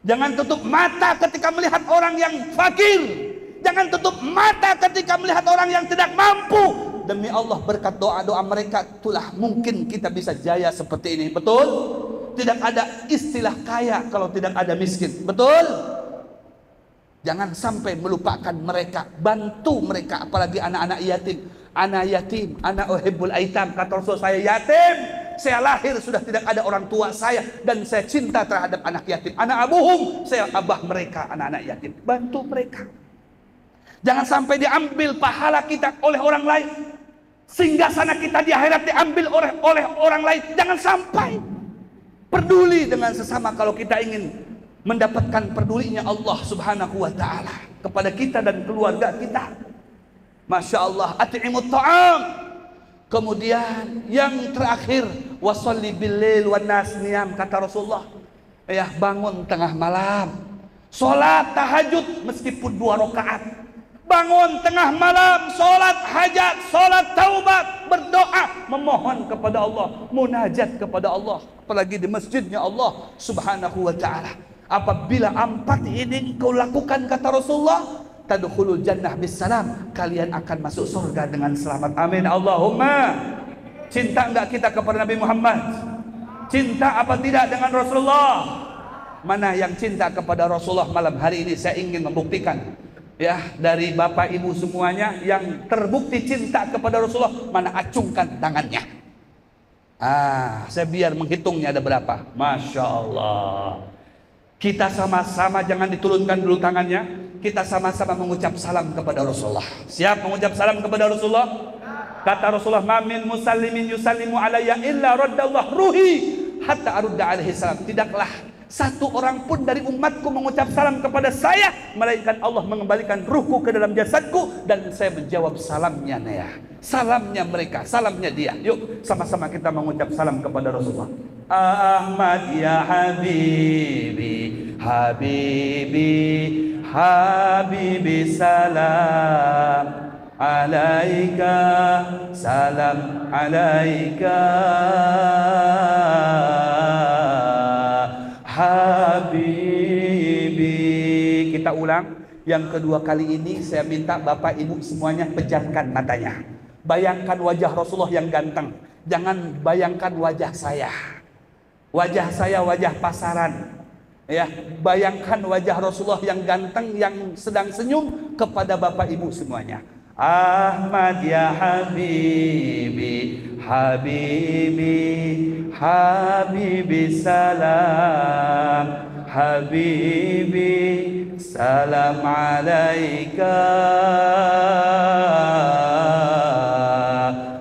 Jangan tutup mata ketika melihat orang yang fakir. Jangan tutup mata ketika melihat orang yang tidak mampu. Demi Allah, berkat doa-doa mereka itulah mungkin kita bisa jaya seperti ini. Betul? tidak ada istilah kaya kalau tidak ada miskin. Betul? Jangan sampai melupakan mereka, bantu mereka, apalagi anak-anak yatim. Anak yatim, anak uhibbul aitam, kata Rasul, saya yatim, saya lahir sudah tidak ada orang tua saya, dan saya cinta terhadap anak yatim. Anak abuhum, saya abah mereka, anak-anak yatim. Bantu mereka. Jangan sampai diambil pahala kita oleh orang lain, sehingga sana kita di akhirat diambil oleh orang lain. Jangan sampai. Peduli dengan sesama kalau kita ingin mendapatkan pedulinya Allah Subhanahu wa ta'ala kepada kita dan keluarga kita. Masya Allah, at'imut ta'am. Kemudian yang terakhir, wasalli bil-lail wan nas niyam, kata Rasulullah. Ya, bangun tengah malam, salat tahajud meskipun 2 rakaat. Bangun tengah malam, salat hajat, salat taubat, berdoa, memohon kepada Allah, munajat kepada Allah, apalagi di masjidnya Allah Subhanahu wa ta'ala. Apabila 4 ini kau lakukan, kata Rasulullah, tadkhulul jannah bisalam, kalian akan masuk surga dengan selamat. Amin Allahumma. Cinta enggak kita kepada Nabi Muhammad? Cinta apa tidak dengan Rasulullah? Mana yang cinta kepada Rasulullah? Malam hari ini saya ingin membuktikan, ya, dari Bapak Ibu semuanya yang terbukti cinta kepada Rasulullah, mana acungkan tangannya. Saya biar menghitungnya ada berapa. Masya Allah. Kita sama-sama, jangan diturunkan dulu tangannya. Kita sama-sama mengucap salam kepada Rasulullah. Siap mengucap salam kepada Rasulullah? Kata Rasulullah, "Ma min musallimin yusallimu alayya illa raddallahu ruhi hatta arudda alaihi salam." Tidaklah satu orang pun dari umatku mengucap salam kepada saya, melainkan Allah mengembalikan ruhku ke dalam jasadku dan saya menjawab salamnya ya. Salamnya mereka, salamnya dia. Yuk sama-sama kita mengucap salam kepada Rasulullah. Ahmad ya Habibi, Habibi, Habibi, salam alaika, salam alaika, Habibi. Kita ulang. Yang kedua kali ini saya minta Bapak Ibu semuanya pejamkan matanya. Bayangkan wajah Rasulullah yang ganteng. Jangan bayangkan wajah saya. Wajah saya wajah pasaran. Ya, bayangkan wajah Rasulullah yang ganteng yang sedang senyum kepada Bapak Ibu semuanya. Ahmad ya Habibi, Habibi, Habibi, salam Habibi, salam alaika,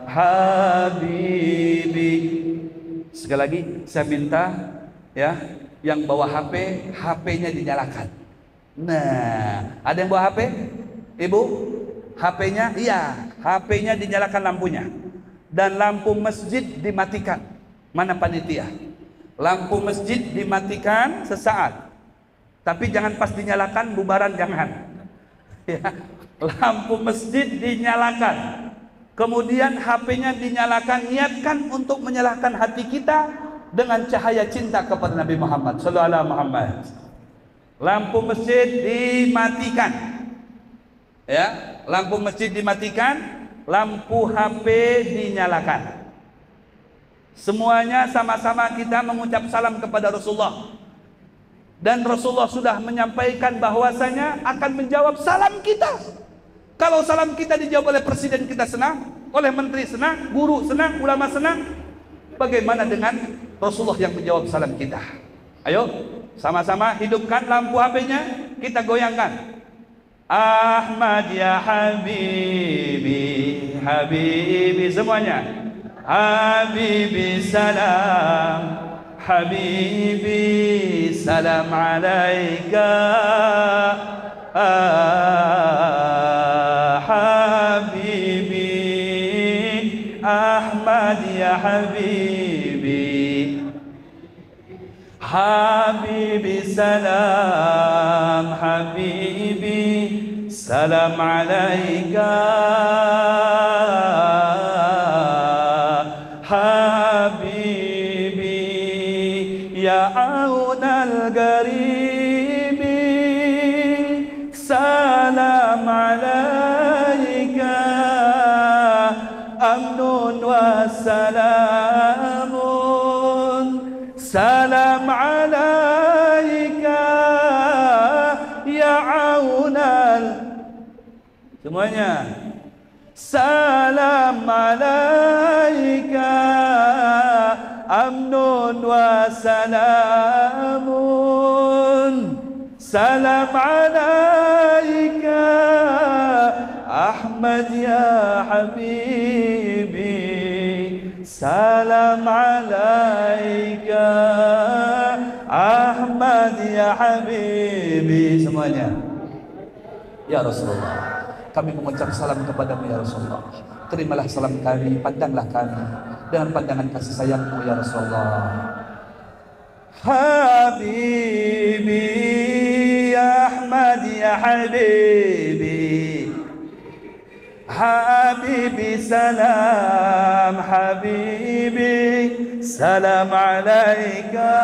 Habibi. Sekali lagi saya minta, ya, yang bawa HP, HP-nya dinyalakan. Nah, ada yang bawa HP? Ibu? HP-nya? Iya, HP-nya dinyalakan lampunya. Dan lampu masjid dimatikan. Mana panitia? Lampu masjid dimatikan sesaat. Tapi jangan pas dinyalakan, bubaran jangan. Ya, lampu masjid dinyalakan. Kemudian HP-nya dinyalakan, niatkan untuk menyalahkan hati kita dengan cahaya cinta kepada Nabi Muhammad sallallahu alaihi Muhammad. Lampu masjid dimatikan. Ya, lampu masjid dimatikan, lampu HP dinyalakan. Semuanya sama-sama kita mengucap salam kepada Rasulullah. Dan Rasulullah sudah menyampaikan bahwasanya akan menjawab salam kita. Kalau salam kita dijawab oleh presiden kita senang, oleh menteri senang, guru senang, ulama senang. Bagaimana dengan Rasulullah yang menjawab salam kita? Ayo sama-sama hidupkan lampu HP-nya, kita goyangkan. Ahmad ya Habibi, Habibi, semuanya. Habibi, salam Habibi, salam alaika, Habibi, Ahmad ya Habibi, Habibi, salam Habibi, salam alaika, Habibi, ya aunal garibi, salam alaika, amnun wa salamun, salam komunal. Semuanya. Salam alaika amnun wa salamun. Salam alaika Ahmad ya habibi. Salam alaika Ahmad ya habibi. Semuanya. Ya Rasulullah, kami mengucap salam kepadamu ya Rasulullah. Terimalah salam kami, pandanglah kami dengan pandangan kasih sayangmu ya Rasulullah. Habibi ya Ahmad ya habibi. Habibi salam habibi. Salam alaika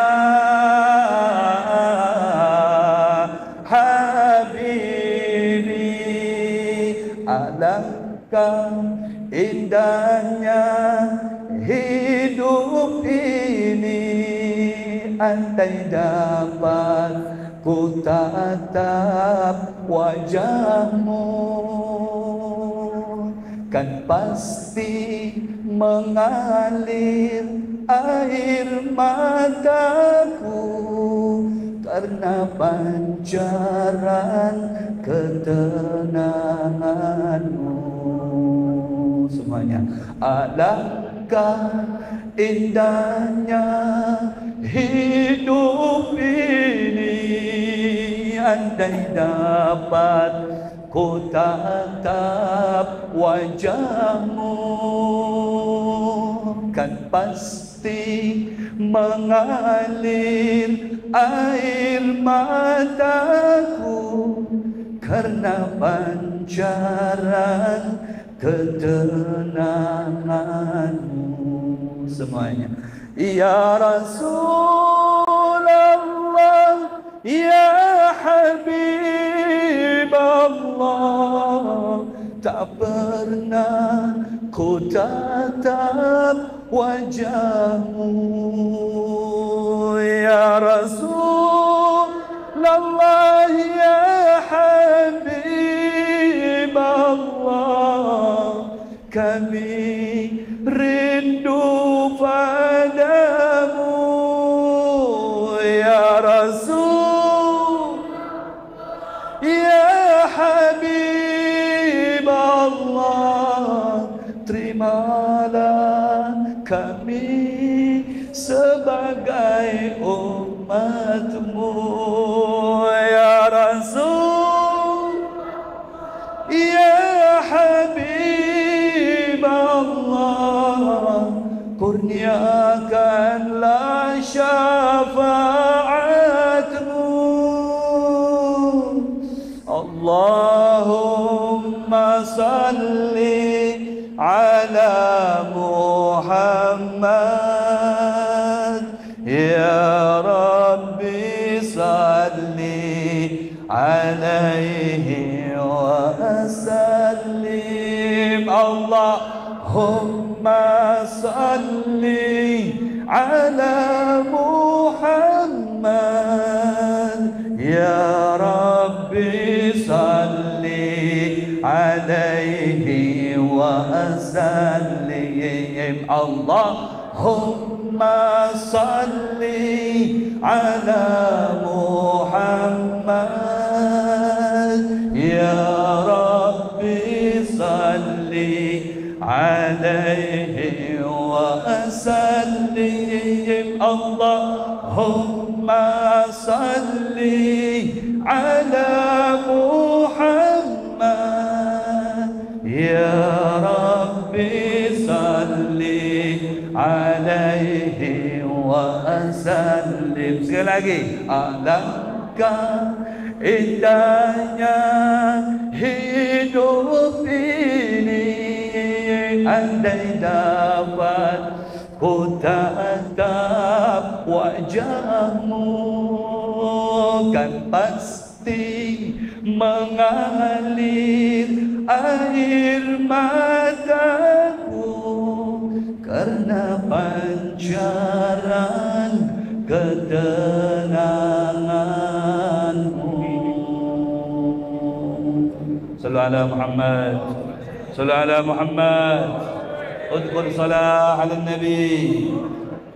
alangkah indahnya hidup ini, andai dapat ku tatap wajahmu, kan pasti mengalir air mataku karena pancaran ketenanganmu. Semuanya. Alangkah indahnya hidup ini, andai dapat ku tatap wajahmu, kan pasti mengalir air mataku karena pancaran ketenanganmu. Semuanya. Ya Rasulullah, ya Habib Allah, tak pernah ku tatap wajahmu. Ya Rasulullah, ya Habib Allah, kami rindu padamu. Ya Rasul, ya Habib Allah, terimalah kami sebagai umatmu. Ya Rasul, ya Habib Allah, kurniakanlah syafaatmu. Allahumma salli ala Muhammad, ya Rabbi salli alaihi wa sallim. Allahumma salli ala Muhammad, ya Rabbi salli alaihi wa sallim. Allahumma salli ala Muhammad, ya Rabbi salli alaihi wa sallim. Allahumma salli ala Muhammad, ya Rabbi salli alaihi wa sallim. Sekali lagi. Alangkah indahnya hidup ini, andai dapat ku tatap wajahmu, kan pasti mengalir air mataku karena pancaran ketenanganmu. Sallu ala Muhammad. Sallu ala Muhammad. Udkur salah ala Nabi.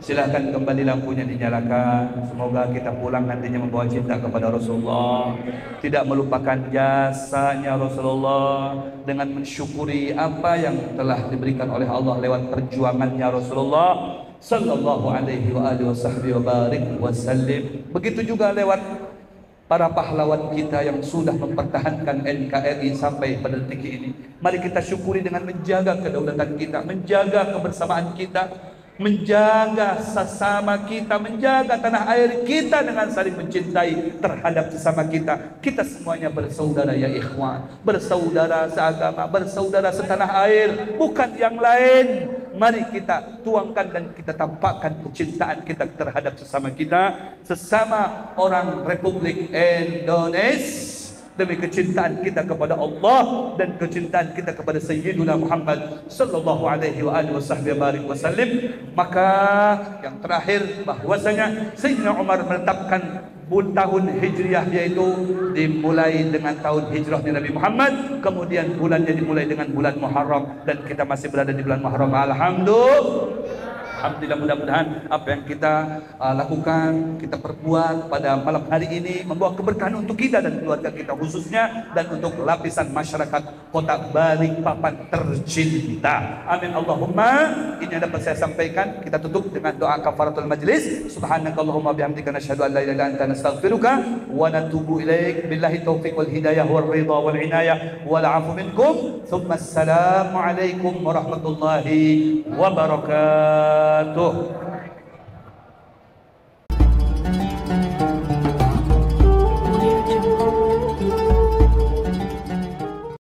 Silahkan kembali lampunya dinyalakan. Semoga kita pulang nantinya membawa cinta kepada Rasulullah, tidak melupakan jasanya Rasulullah, dengan mensyukuri apa yang telah diberikan oleh Allah lewat perjuangannya Rasulullah sallallahu alaihi wa alihi wasallam. Begitu juga lewat para pahlawan kita yang sudah mempertahankan NKRI sampai pada detik ini. Mari kita syukuri dengan menjaga kedaulatan kita, menjaga kebersamaan kita, menjaga sesama kita, menjaga tanah air kita dengan saling mencintai terhadap sesama kita. Kita semuanya bersaudara ya ikhwan, bersaudara seagama, bersaudara setanah air, bukan yang lain. Mari kita tuangkan dan kita tampakkan kecintaan kita terhadap sesama kita, sesama orang Republik Indonesia, demi kecintaan kita kepada Allah dan kecintaan kita kepada Sayyidina Muhammad sallallahu alaihi wa alihi wasallam. Maka yang terakhir bahwasanya Sayyidina Umar menetapkan tahun Hijriah, yaitu dimulai dengan tahun hijrah Nabi Muhammad, kemudian bulannya dimulai dengan bulan Muharram, dan kita masih berada di bulan Muharram. Alhamdulillah, mudah-mudahan apa yang kita lakukan, kita perbuat pada malam hari ini membawa keberkahan untuk kita dan keluarga kita khususnya, dan untuk lapisan masyarakat kota Balikpapan tercinta. Amin Allahumma. Ini yang dapat saya sampaikan. Kita tutup dengan doa kafaratul majlis. Subhanakallahumma bihamdika nasyhadu an la ilaha illa anta nastaghfiruka wa natubu ilaik. Billahi taufiq wal hidayah wal ridha wal inayah wal afu minkum. Thumma assalamu alaikum warahmatullahi wabarakatuh.